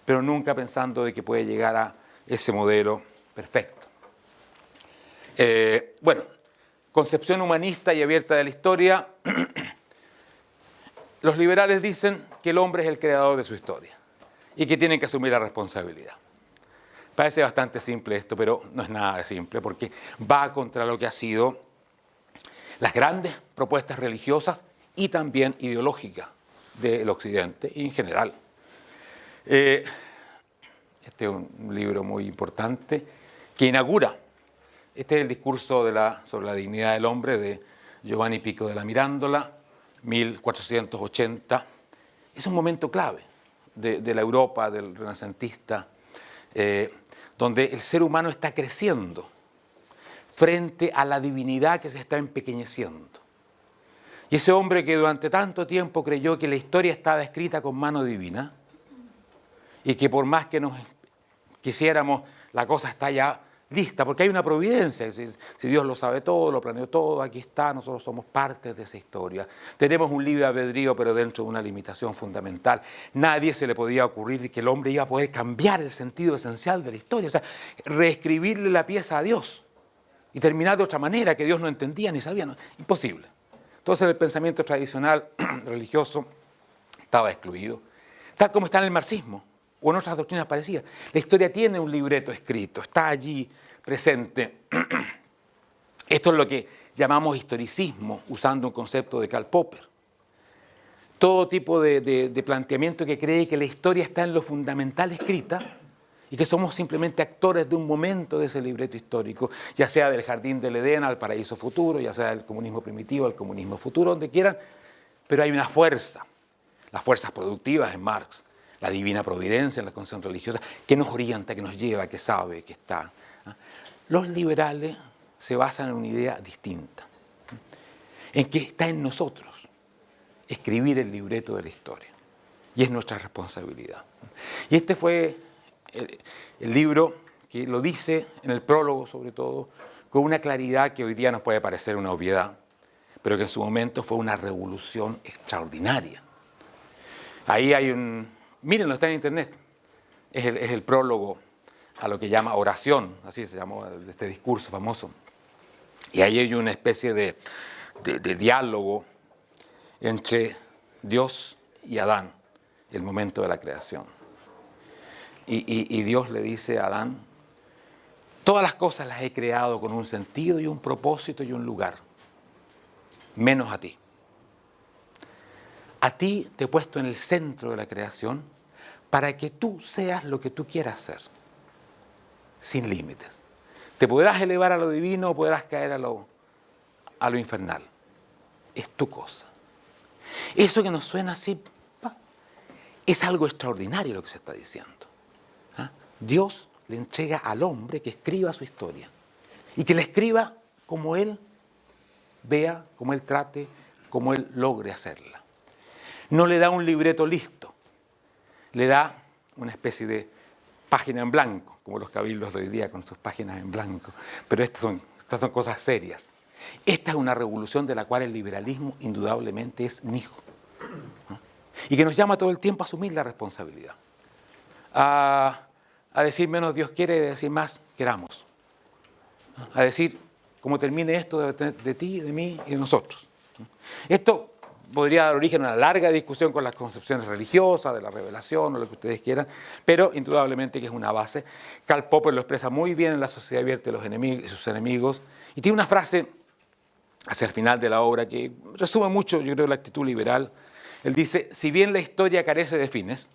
pero nunca pensando de que puede llegar a ese modelo perfecto. Bueno, concepción humanista y abierta de la historia. Los liberales dicen que el hombre es el creador de su historia y que tienen que asumir la responsabilidad. Parece bastante simple esto, pero no es nada de simple porque va contra lo que han sido las grandes propuestas religiosas y también ideológicas del Occidente y en general. Este es un libro muy importante que inaugura. Este es el discurso sobre la dignidad del hombre de Giovanni Pico della Mirandola, 1480. Es un momento clave de la Europa del renacentista, donde el ser humano está creciendo frente a la divinidad que se está empequeñeciendo. Y ese hombre que durante tanto tiempo creyó que la historia estaba escrita con mano divina y que por más que nos quisiéramos, la cosa está ya lista, porque hay una providencia. Si Dios lo sabe todo, lo planeó todo, aquí está, nosotros somos parte de esa historia. Tenemos un libre albedrío, pero dentro de una limitación fundamental. Nadie se le podía ocurrir que el hombre iba a poder cambiar el sentido esencial de la historia, o sea, reescribirle la pieza a Dios y terminar de otra manera que Dios no entendía ni sabía. No, imposible. Entonces el pensamiento tradicional religioso estaba excluido, tal como está en el marxismo o en otras doctrinas parecidas. La historia tiene un libreto escrito, está allí presente. Esto es lo que llamamos historicismo, usando un concepto de Karl Popper. Todo tipo de planteamiento que cree que la historia está en lo fundamental escrita y que somos simplemente actores de un momento de ese libreto histórico, ya sea del jardín del Edén al paraíso futuro, ya sea del comunismo primitivo al comunismo futuro, donde quieran, pero hay una fuerza, las fuerzas productivas en Marx, la divina providencia en la concepción religiosa, que nos orienta, que nos lleva, que sabe, que está. Los liberales se basan en una idea distinta, en que está en nosotros escribir el libreto de la historia, y es nuestra responsabilidad. Y este fue el libro que lo dice en el prólogo, sobre todo, con una claridad que hoy día nos puede parecer una obviedad, pero que en su momento fue una revolución extraordinaria. Ahí hay mírenlo, está en internet, es el prólogo a lo que llama oración, así se llamó este discurso famoso. Y ahí hay una especie de diálogo entre Dios y Adán, el momento de la creación. Y Dios le dice a Adán, todas las cosas las he creado con un sentido y un propósito y un lugar, menos a ti. A ti te he puesto en el centro de la creación para que tú seas lo que tú quieras ser, sin límites. Te podrás elevar a lo divino o podrás caer a lo infernal. Es tu cosa. Eso que nos suena así, es algo extraordinario lo que se está diciendo. Dios le entrega al hombre que escriba su historia y que la escriba como él vea, como él trate, como él logre hacerla. No le da un libreto listo, le da una especie de página en blanco, como los cabildos de hoy día con sus páginas en blanco, pero estas son cosas serias. Esta es una revolución de la cual el liberalismo indudablemente es un hijo, ¿no? Y que nos llama todo el tiempo a asumir la responsabilidad, a decir menos Dios quiere y decir más queramos, ¿no? A decir como termine esto de ti, de mí y de nosotros. Esto podría dar origen a una larga discusión con las concepciones religiosas, de la revelación o lo que ustedes quieran, pero indudablemente que es una base. Karl Popper lo expresa muy bien en La sociedad abierta de los enemigos y sus enemigos, y tiene una frase hacia el final de la obra que resume mucho, yo creo, la actitud liberal. Él dice: si bien la historia carece de fines,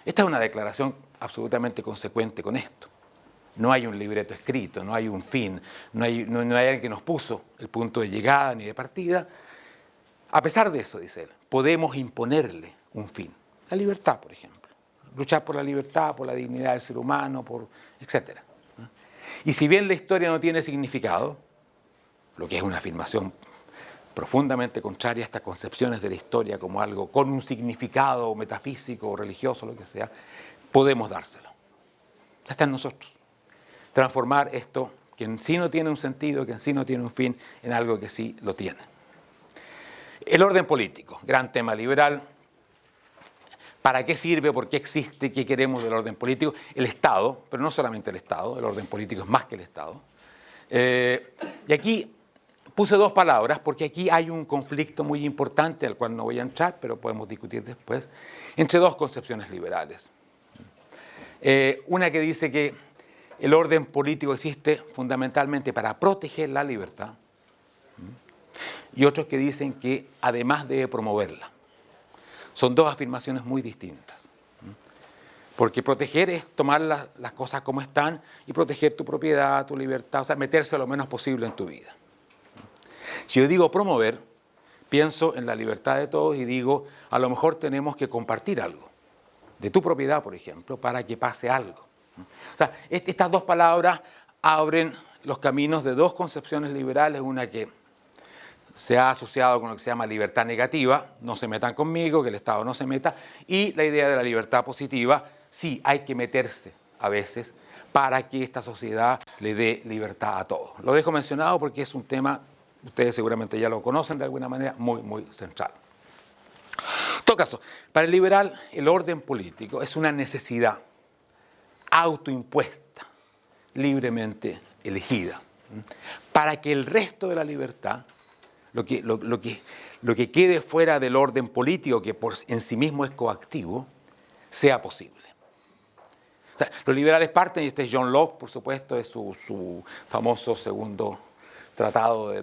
esta es una declaración absolutamente consecuente con esto. No hay un libreto escrito, no hay un fin, no hay alguien que nos puso el punto de llegada ni de partida. A pesar de eso, dice él, podemos imponerle un fin. La libertad, por ejemplo. Luchar por la libertad, por la dignidad del ser humano, etc. Y si bien la historia no tiene significado, lo que es una afirmación profundamente contraria a estas concepciones de la historia como algo con un significado metafísico o religioso, lo que sea, podemos dárselo. Ya está en nosotros. Transformar esto, que en sí no tiene un sentido, que en sí no tiene un fin, en algo que sí lo tiene. El orden político, gran tema liberal. ¿Para qué sirve? ¿Por qué existe? ¿Qué queremos del orden político? El Estado, pero no solamente el Estado, el orden político es más que el Estado. Y aquí puse dos palabras porque aquí hay un conflicto muy importante al cual no voy a entrar, pero podemos discutir después, entre dos concepciones liberales. Una que dice que el orden político existe fundamentalmente para proteger la libertad, y otros que dicen que además debe promoverla. Son dos afirmaciones muy distintas. Porque proteger es tomar las cosas como están y proteger tu propiedad, tu libertad, o sea, meterse lo menos posible en tu vida. Si yo digo promover, pienso en la libertad de todos y digo, a lo mejor tenemos que compartir algo, de tu propiedad, por ejemplo, para que pase algo. O sea, estas dos palabras abren los caminos de dos concepciones liberales, una que se ha asociado con lo que se llama libertad negativa, no se metan conmigo, que el Estado no se meta, y la idea de la libertad positiva, sí, hay que meterse a veces para que esta sociedad le dé libertad a todos. Lo dejo mencionado porque es un tema, ustedes seguramente ya lo conocen de alguna manera, muy, muy central. En todo caso, para el liberal, el orden político es una necesidad autoimpuesta, libremente elegida, para que el resto de la libertad, lo que quede fuera del orden político, que en sí mismo es coactivo, sea posible. O sea, los liberales parten, y este es John Locke, por supuesto, de su famoso segundo tratado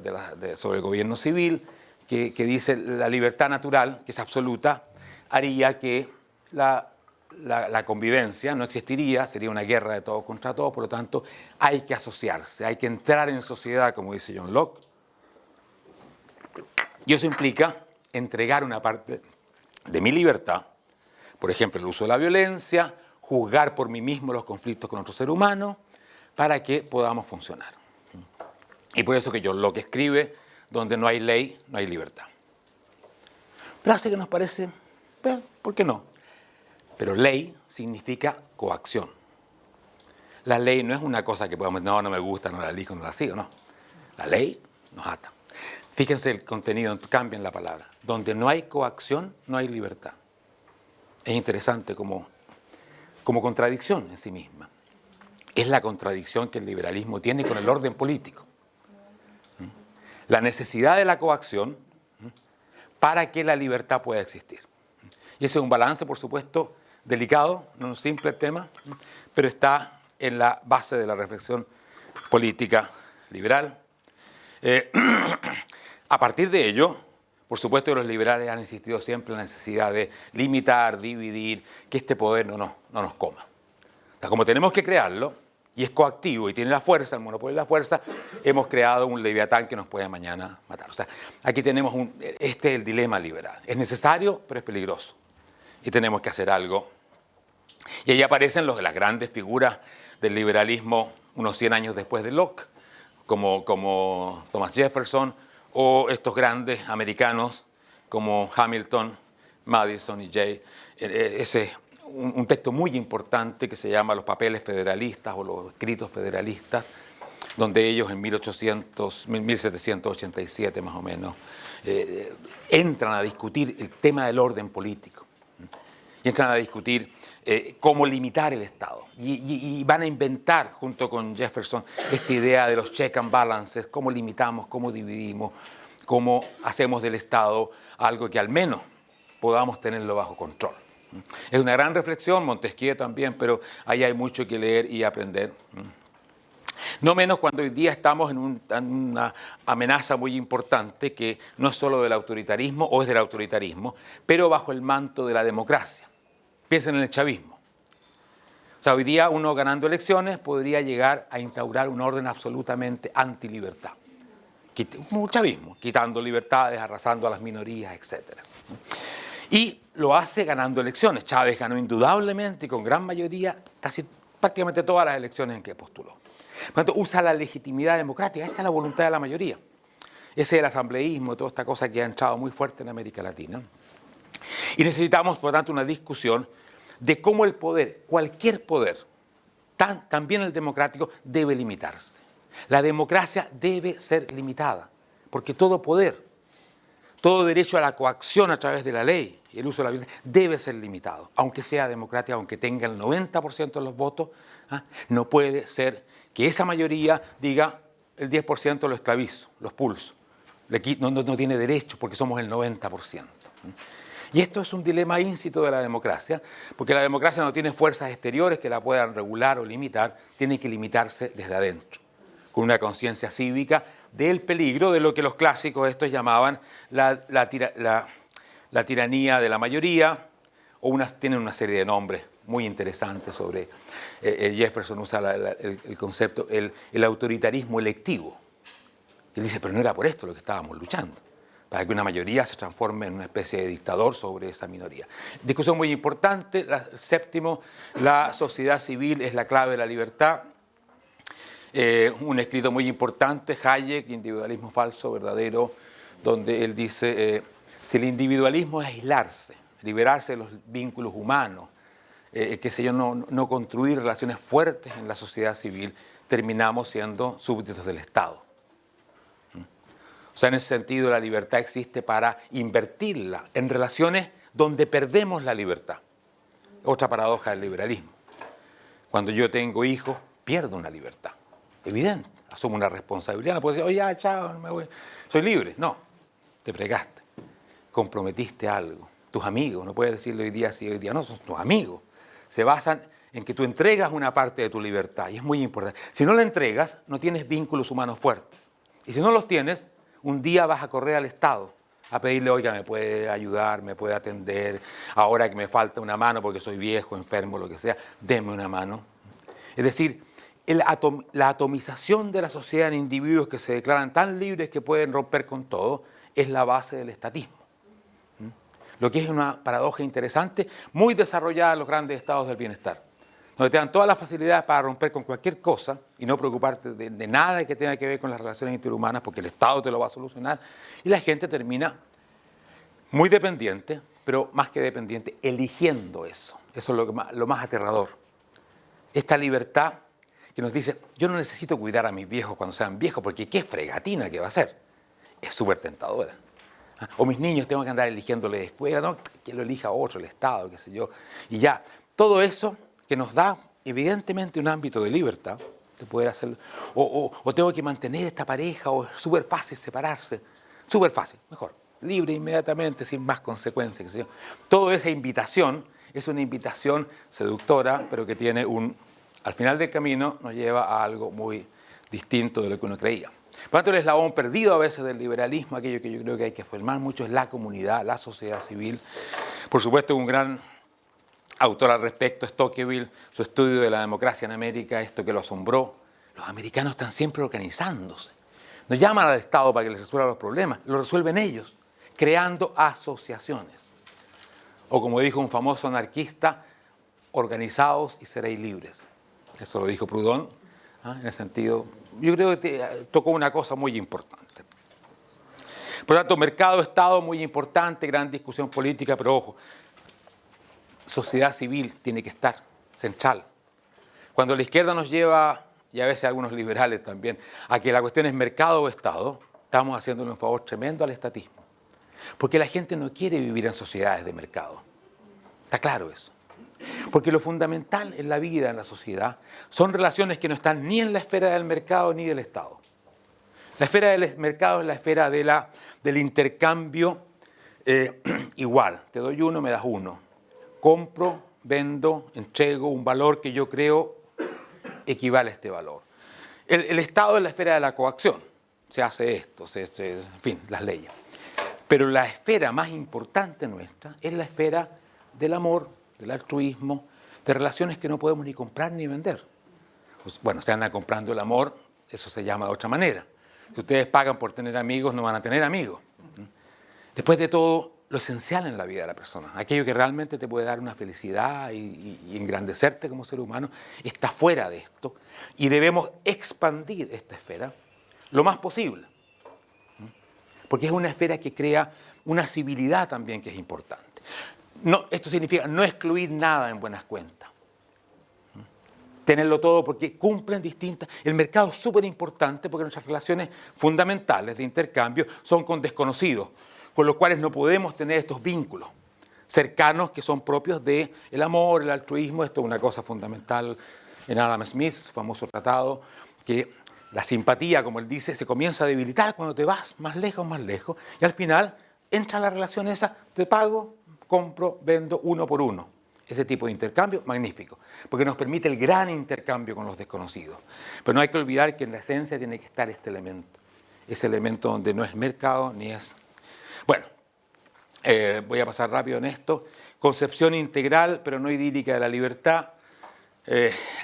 sobre el gobierno civil, que dice la libertad natural, que es absoluta, haría que la convivencia no existiría, sería una guerra de todos contra todos, por lo tanto hay que asociarse, hay que entrar en sociedad, como dice John Locke. Y eso implica entregar una parte de mi libertad, por ejemplo, el uso de la violencia, juzgar por mí mismo los conflictos con otro ser humano, para que podamos funcionar. Y por eso que John Locke escribe, donde no hay ley, no hay libertad. Frase que nos parece, ¿por qué no? Pero ley significa coacción. La ley no es una cosa que podamos, no me gusta, no la elijo, no la sigo, no. La ley nos ata. Fíjense el contenido, cambien la palabra. Donde no hay coacción, no hay libertad. Es interesante como contradicción en sí misma. Es la contradicción que el liberalismo tiene con el orden político. La necesidad de la coacción para que la libertad pueda existir. Y ese es un balance, por supuesto, delicado, no un simple tema, pero está en la base de la reflexión política liberal. A partir de ello, por supuesto que los liberales han insistido siempre en la necesidad de limitar, dividir, que este poder no nos coma. O sea, como tenemos que crearlo, y es coactivo y tiene la fuerza, el monopolio de la fuerza, hemos creado un leviatán que nos puede mañana matar. O sea, aquí tenemos este es el dilema liberal. Es necesario, pero es peligroso. Y tenemos que hacer algo. Y ahí aparecen las grandes figuras del liberalismo unos 100 años después de Locke, como Thomas Jefferson, o estos grandes americanos como Hamilton, Madison y Jay. Ese un texto muy importante que se llama Los papeles federalistas o los escritos federalistas, donde ellos en 1787 más o menos entran a discutir el tema del orden político. Y entran a discutir cómo limitar el Estado. Y van a inventar, junto con Jefferson, esta idea de los check and balances, cómo limitamos, cómo dividimos, cómo hacemos del Estado algo que al menos podamos tenerlo bajo control. Es una gran reflexión, Montesquieu también, pero ahí hay mucho que leer y aprender. No menos cuando hoy día estamos en una amenaza muy importante que no es solo del autoritarismo o es del autoritarismo, pero bajo el manto de la democracia. Piensen en el chavismo. O sea, hoy día uno ganando elecciones podría llegar a instaurar un orden absolutamente antilibertad. Como el chavismo, quitando libertades, arrasando a las minorías, etc. Y lo hace ganando elecciones. Chávez ganó indudablemente y con gran mayoría prácticamente todas las elecciones en que postuló. Por lo tanto, usa la legitimidad democrática. Esta es la voluntad de la mayoría. Ese es el asambleísmo, toda esta cosa que ha entrado muy fuerte en América Latina. Y necesitamos, por lo tanto, una discusión de cómo el poder, cualquier poder, también el democrático, debe limitarse. La democracia debe ser limitada, porque todo poder, todo derecho a la coacción a través de la ley y el uso de la violencia debe ser limitado, aunque sea democrática, aunque tenga el 90% de los votos. No puede ser que esa mayoría diga el 10% lo esclavizo, lo expulso. No tiene derecho porque somos el 90%. Y esto es un dilema íncito de la democracia, porque la democracia no tiene fuerzas exteriores que la puedan regular o limitar, tiene que limitarse desde adentro, con una conciencia cívica del peligro de lo que los clásicos estos llamaban la tiranía de la mayoría, tienen una serie de nombres muy interesantes sobre, Jefferson usa el concepto, el autoritarismo electivo. Él dice, pero no era por esto lo que estábamos luchando, para que una mayoría se transforme en una especie de dictador sobre esa minoría. Discusión muy importante, séptimo, la sociedad civil es la clave de la libertad. Un escrito muy importante, Hayek, Individualismo falso, verdadero, donde él dice, si el individualismo es aislarse, liberarse de los vínculos humanos, no construir relaciones fuertes en la sociedad civil, terminamos siendo súbditos del Estado. O sea, en ese sentido la libertad existe para invertirla en relaciones donde perdemos la libertad. Otra paradoja del liberalismo. Cuando yo tengo hijos, pierdo una libertad. Evidente, asumo una responsabilidad. No puedo decir, oye, ya, chao, me voy. Soy libre. No, te fregaste. Comprometiste algo. Tus amigos, no puedes decirle hoy día sí, hoy día no, son tus amigos. Se basan en que tú entregas una parte de tu libertad y es muy importante. Si no la entregas, no tienes vínculos humanos fuertes. Y si no los tienes, un día vas a correr al Estado a pedirle, oiga, me puede ayudar, me puede atender, ahora que me falta una mano porque soy viejo, enfermo, lo que sea, deme una mano. Es decir, la atomización de la sociedad en individuos que se declaran tan libres que pueden romper con todo es la base del estatismo. Lo que es una paradoja interesante, muy desarrollada en los grandes estados del bienestar, donde te dan todas las facilidades para romper con cualquier cosa y no preocuparte de nada que tenga que ver con las relaciones interhumanas porque el Estado te lo va a solucionar y la gente termina muy dependiente, pero más que dependiente, eligiendo eso. Eso es lo más aterrador. Esta libertad que nos dice, yo no necesito cuidar a mis viejos cuando sean viejos porque qué fregatina que va a ser. Es súper tentadora. O mis niños tengo que andar eligiéndole de escuela, ¿no? Que lo elija otro, el Estado, qué sé yo. Y ya, todo eso que nos da evidentemente un ámbito de libertad, de poder hacerlo, o tengo que mantener esta pareja, o es súper fácil separarse, súper fácil, mejor, libre inmediatamente, sin más consecuencias, qué sé yo. Toda esa invitación es una invitación seductora, pero que tiene al final del camino nos lleva a algo muy distinto de lo que uno creía. Por lo tanto, el eslabón perdido a veces del liberalismo, aquello que yo creo que hay que afirmar mucho, es la comunidad, la sociedad civil. Por supuesto, un gran autor al respecto es Tocqueville, su estudio de la democracia en América, esto que lo asombró. Los americanos están siempre organizándose. No llaman al Estado para que les resuelva los problemas, lo resuelven ellos, creando asociaciones. O como dijo un famoso anarquista, organizados y seréis libres. Eso lo dijo Proudhon, en el sentido, yo creo que tocó una cosa muy importante. Por lo tanto, mercado-Estado muy importante, gran discusión política, pero ojo, sociedad civil tiene que estar central. Cuando la izquierda nos lleva, y a veces algunos liberales también, a que la cuestión es mercado o Estado, estamos haciéndole un favor tremendo al estatismo. Porque la gente no quiere vivir en sociedades de mercado. Está claro eso. Porque lo fundamental en la vida, en la sociedad, son relaciones que no están ni en la esfera del mercado ni del Estado. La esfera del mercado es la esfera del intercambio igual. Te doy uno, me das uno. Compro, vendo, entrego un valor que yo creo equivale a este valor. El Estado es la esfera de la coacción. Se hace esto, en fin, las leyes. Pero la esfera más importante nuestra es la esfera del amor, del altruismo, de relaciones que no podemos ni comprar ni vender. Pues, bueno, se anda comprando el amor, eso se llama de otra manera. Si ustedes pagan por tener amigos, no van a tener amigos. Después de todo, lo esencial en la vida de la persona, aquello que realmente te puede dar una felicidad y engrandecerte como ser humano, está fuera de esto. Y debemos expandir esta esfera lo más posible. Porque es una esfera que crea una civilidad también que es importante. No, esto significa no excluir nada en buenas cuentas. Tenerlo todo porque cumplen distintas... El mercado es súper importante porque nuestras relaciones fundamentales de intercambio son con desconocidos, con los cuales no podemos tener estos vínculos cercanos que son propios del amor, el altruismo. Esto es una cosa fundamental en Adam Smith, su famoso tratado, que la simpatía, como él dice, se comienza a debilitar cuando te vas más lejos, y al final entra la relación esa, te pago, compro, vendo uno por uno. Ese tipo de intercambio, magnífico, porque nos permite el gran intercambio con los desconocidos. Pero no hay que olvidar que en la esencia tiene que estar este elemento, ese elemento donde no es mercado ni es... Bueno, voy a pasar rápido en esto. Concepción integral, pero no idílica de la libertad.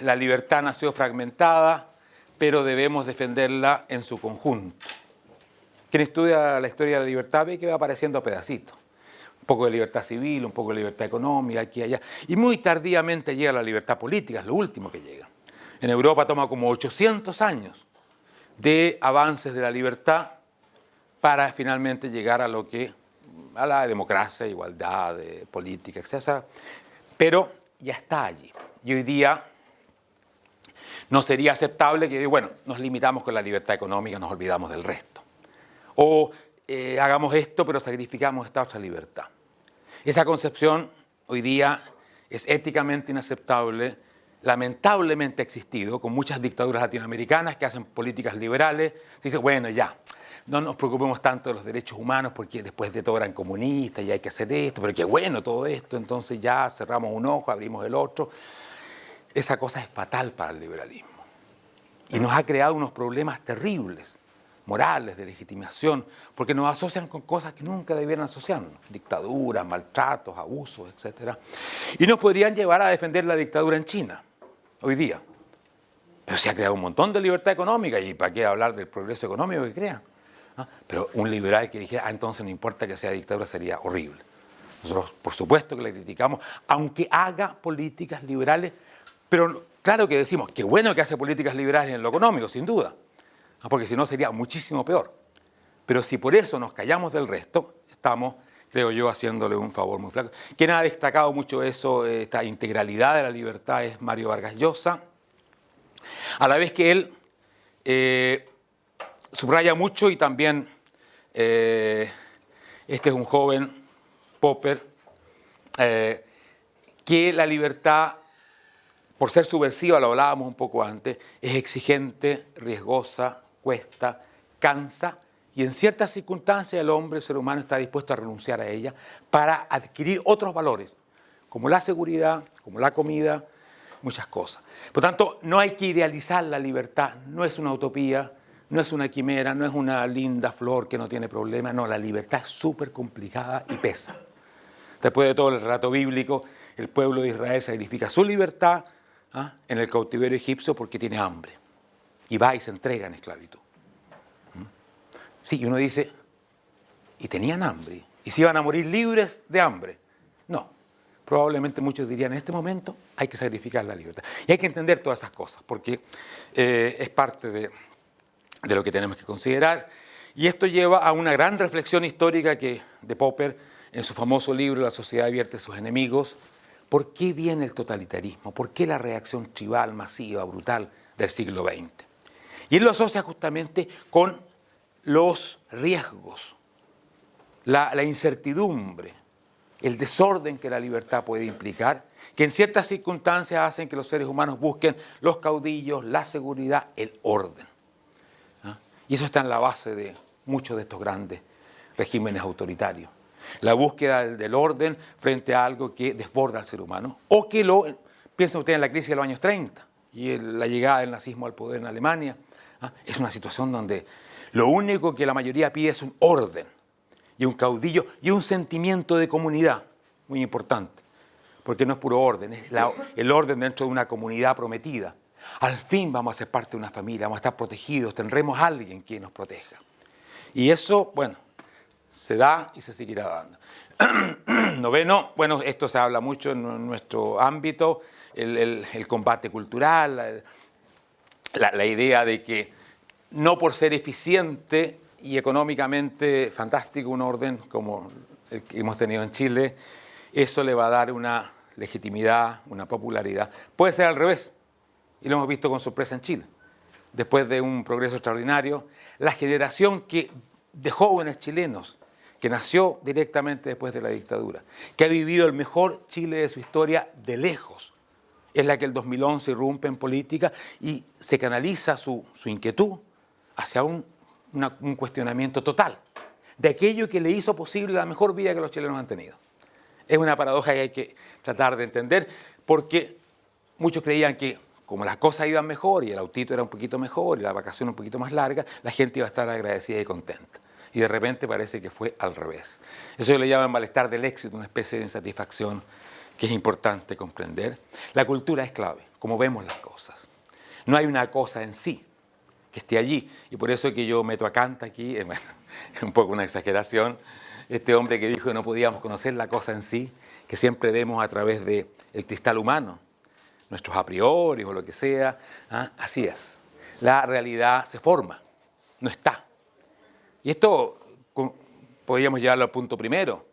La libertad nació fragmentada, pero debemos defenderla en su conjunto. Quien estudia la historia de la libertad ve que va apareciendo a pedacitos. Un poco de libertad civil, un poco de libertad económica, aquí y allá. Y muy tardíamente llega la libertad política, es lo último que llega. En Europa toma como 800 años de avances de la libertad para finalmente llegar a la democracia, igualdad, política, etc. Pero ya está allí. Y hoy día no sería aceptable que, bueno, nos limitamos con la libertad económica, nos olvidamos del resto. O hagamos esto, pero sacrificamos esta otra libertad. Esa concepción hoy día es éticamente inaceptable, lamentablemente ha existido, con muchas dictaduras latinoamericanas que hacen políticas liberales. Dicen, bueno, ya, no nos preocupemos tanto de los derechos humanos porque después de todo eran comunistas y hay que hacer esto, pero qué bueno todo esto, entonces ya cerramos un ojo, abrimos el otro. Esa cosa es fatal para el liberalismo y nos ha creado unos problemas terribles, morales, de legitimación, porque nos asocian con cosas que nunca debieran asociarnos, dictaduras, maltratos, abusos, etc. Y nos podrían llevar a defender la dictadura en China, hoy día. Pero se ha creado un montón de libertad económica, y ¿para qué hablar del progreso económico que crean? Pero un liberal que dijera, entonces no importa que sea dictadura, sería horrible. Nosotros, por supuesto que le criticamos, aunque haga políticas liberales, pero claro que decimos, qué bueno que hace políticas liberales en lo económico, sin duda, porque si no sería muchísimo peor. Pero si por eso nos callamos del resto, estamos, creo yo, haciéndole un favor muy flaco. Quien ha destacado mucho eso, esta integralidad de la libertad, es Mario Vargas Llosa, a la vez que él subraya mucho, y también este es un joven, Popper, que la libertad, por ser subversiva, lo hablábamos un poco antes, es exigente, riesgosa, cuesta, cansa, y en ciertas circunstancias el ser humano está dispuesto a renunciar a ella para adquirir otros valores, como la seguridad, como la comida, muchas cosas. Por tanto, no hay que idealizar la libertad, no es una utopía, no es una quimera, no es una linda flor que no tiene problema, no, la libertad es súper complicada y pesa. Después de todo el relato bíblico, el pueblo de Israel sacrifica su libertad en el cautiverio egipcio porque tiene hambre, y va y se entrega en esclavitud. Sí, y uno dice, ¿y tenían hambre? ¿Y se iban a morir libres de hambre? No. Probablemente muchos dirían, en este momento hay que sacrificar la libertad. Y hay que entender todas esas cosas, porque es parte de lo que tenemos que considerar. Y esto lleva a una gran reflexión histórica de Popper, en su famoso libro La sociedad advierte a sus enemigos. ¿Por qué viene el totalitarismo? ¿Por qué la reacción tribal, masiva, brutal del siglo XX? Y él lo asocia justamente con los riesgos, la incertidumbre, el desorden que la libertad puede implicar, que en ciertas circunstancias hacen que los seres humanos busquen los caudillos, la seguridad, el orden. Y eso está en la base de muchos de estos grandes regímenes autoritarios. La búsqueda del orden frente a algo que desborda al ser humano, o que piensen ustedes en la crisis de los años 30 y la llegada del nazismo al poder en Alemania. Es una situación donde lo único que la mayoría pide es un orden, y un caudillo, y un sentimiento de comunidad, muy importante, porque no es puro orden, es el orden dentro de una comunidad prometida. Al fin vamos a ser parte de una familia, vamos a estar protegidos, tendremos a alguien que nos proteja. Y eso, bueno, se da y se seguirá dando. Noveno, bueno, esto se habla mucho en nuestro ámbito, el combate cultural, la idea de que no por ser eficiente y económicamente fantástico un orden como el que hemos tenido en Chile, eso le va a dar una legitimidad, una popularidad. Puede ser al revés, y lo hemos visto con sorpresa en Chile. Después de un progreso extraordinario, la generación de jóvenes chilenos que nació directamente después de la dictadura, que ha vivido el mejor Chile de su historia de lejos, es la que el 2011 irrumpe en política y se canaliza su inquietud hacia un cuestionamiento total de aquello que le hizo posible la mejor vida que los chilenos han tenido. Es una paradoja que hay que tratar de entender, porque muchos creían que como las cosas iban mejor y el autito era un poquito mejor y la vacación un poquito más larga, la gente iba a estar agradecida y contenta. Y de repente parece que fue al revés. Eso le llaman malestar del éxito, una especie de insatisfacción que es importante comprender. La cultura es clave, como vemos las cosas. No hay una cosa en sí que esté allí. Y por eso es que yo meto a Kant aquí, bueno, es un poco una exageración, este hombre que dijo que no podíamos conocer la cosa en sí, que siempre vemos a través del cristal humano, nuestros a priori o lo que sea. Así es. La realidad se forma, no está. Y esto podríamos llevarlo al punto primero,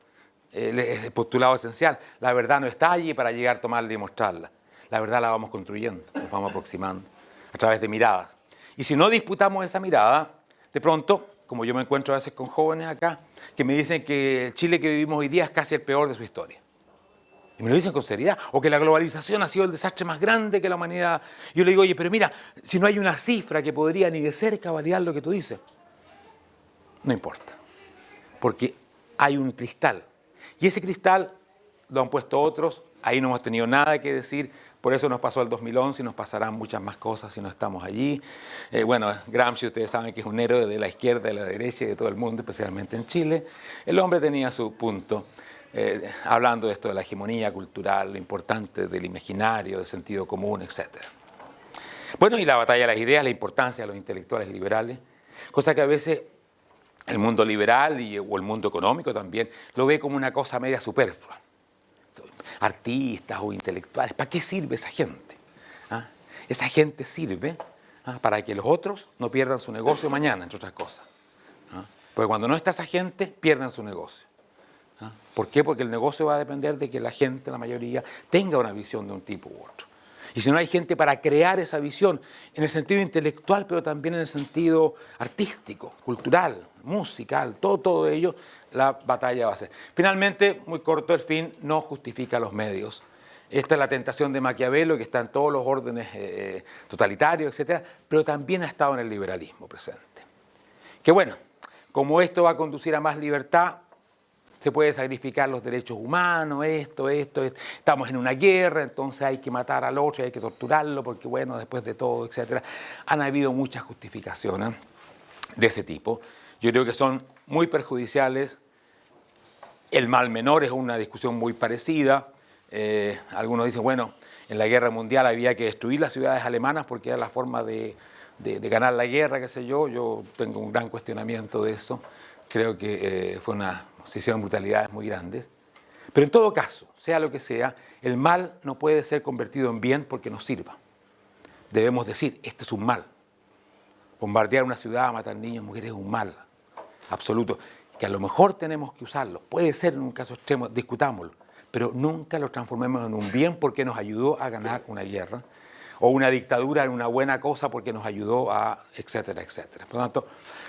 el postulado esencial. La verdad no está allí para llegar a tomarla y mostrarla. La verdad la vamos construyendo, nos vamos aproximando a través de miradas. Y si no disputamos esa mirada, de pronto, como yo me encuentro a veces con jóvenes acá, que me dicen que el Chile que vivimos hoy día es casi el peor de su historia. Y me lo dicen con seriedad. O que la globalización ha sido el desastre más grande que la humanidad. Yo le digo, oye, pero mira, si no hay una cifra que podría ni de cerca validar lo que tú dices, no importa. Porque hay un cristal. Y ese cristal lo han puesto otros, ahí no hemos tenido nada que decir. Por eso nos pasó el 2011 y nos pasarán muchas más cosas si no estamos allí. Bueno, Gramsci, ustedes saben que es un héroe de la izquierda, de la derecha y de todo el mundo, especialmente en Chile. El hombre tenía su punto, hablando de esto de la hegemonía cultural, lo importante del imaginario, del sentido común, etc. Bueno, y la batalla de las ideas, la importancia de los intelectuales liberales, cosa que a veces el mundo liberal o el mundo económico también lo ve como una cosa media superflua. Artistas o intelectuales, ¿para qué sirve esa gente? Esa gente sirve para que los otros no pierdan su negocio mañana, entre otras cosas. Porque cuando no está esa gente, pierden su negocio. ¿Por qué? Porque el negocio va a depender de que la gente, la mayoría, tenga una visión de un tipo u otro. Y si no hay gente para crear esa visión, en el sentido intelectual, pero también en el sentido artístico, cultural, musical, todo ello, la batalla va a ser. Finalmente, muy corto, el fin no justifica los medios. Esta es la tentación de Maquiavelo, que está en todos los órdenes totalitarios, etc., pero también ha estado en el liberalismo presente. Que bueno, como esto va a conducir a más libertad, se puede sacrificar los derechos humanos, esto. Estamos en una guerra, entonces hay que matar al otro, hay que torturarlo, porque bueno, después de todo, etc. Han habido muchas justificaciones de ese tipo. Yo creo que son muy perjudiciales. El mal menor es una discusión muy parecida. Algunos dicen, bueno, en la guerra mundial había que destruir las ciudades alemanas porque era la forma de ganar la guerra, qué sé yo. Yo tengo un gran cuestionamiento de eso. Creo que se hicieron brutalidades muy grandes. Pero en todo caso, sea lo que sea, el mal no puede ser convertido en bien porque nos sirva. Debemos decir, este es un mal. Bombardear una ciudad, matar niños, mujeres es un mal absoluto, que a lo mejor tenemos que usarlo. Puede ser en un caso extremo, discutámoslo, pero nunca lo transformemos en un bien porque nos ayudó a ganar una guerra, o una dictadura en una buena cosa porque nos ayudó a, etcétera, etcétera. Por lo tanto,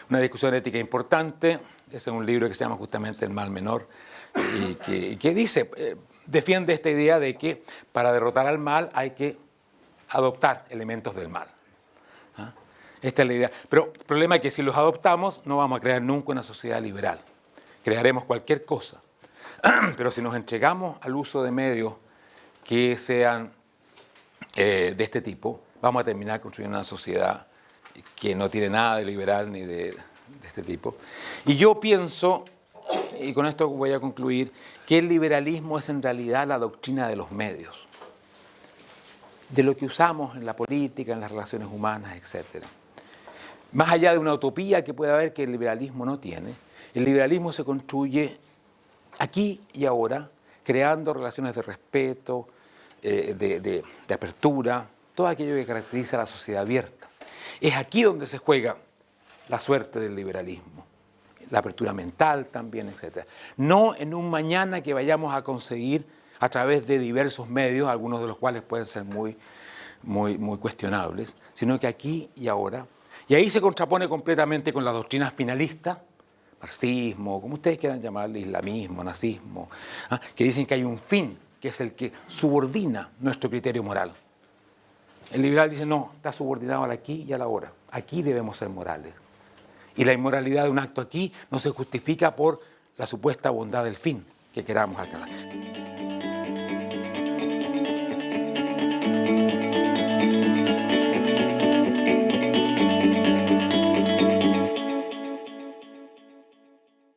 una discusión ética importante. Ese es un libro que se llama justamente El mal menor, que dice, defiende esta idea de que para derrotar al mal hay que adoptar elementos del mal. ¿Ah? Esta es la idea. Pero el problema es que si los adoptamos no vamos a crear nunca una sociedad liberal. Crearemos cualquier cosa. Pero si nos entregamos al uso de medios que sean de este tipo, vamos a terminar construyendo una sociedad que no tiene nada de liberal ni de este tipo. Y yo pienso, y con esto voy a concluir, que el liberalismo es en realidad la doctrina de los medios, de lo que usamos en la política, en las relaciones humanas, etc. Más allá de una utopía que puede haber que el liberalismo no tiene, el liberalismo se construye aquí y ahora, creando relaciones de respeto, de apertura, todo aquello que caracteriza a la sociedad abierta. Es aquí donde se juega la suerte del liberalismo, la apertura mental también, etc. No en un mañana que vayamos a conseguir a través de diversos medios, algunos de los cuales pueden ser muy cuestionables, sino que aquí y ahora. Y ahí se contrapone completamente con las doctrinas finalistas, marxismo, como ustedes quieran llamarle, islamismo, nazismo, que dicen que hay un fin, que es el que subordina nuestro criterio moral. El liberal dice, no, está subordinado al aquí y a la ahora. Aquí debemos ser morales. Y la inmoralidad de un acto aquí no se justifica por la supuesta bondad del fin que queramos alcanzar.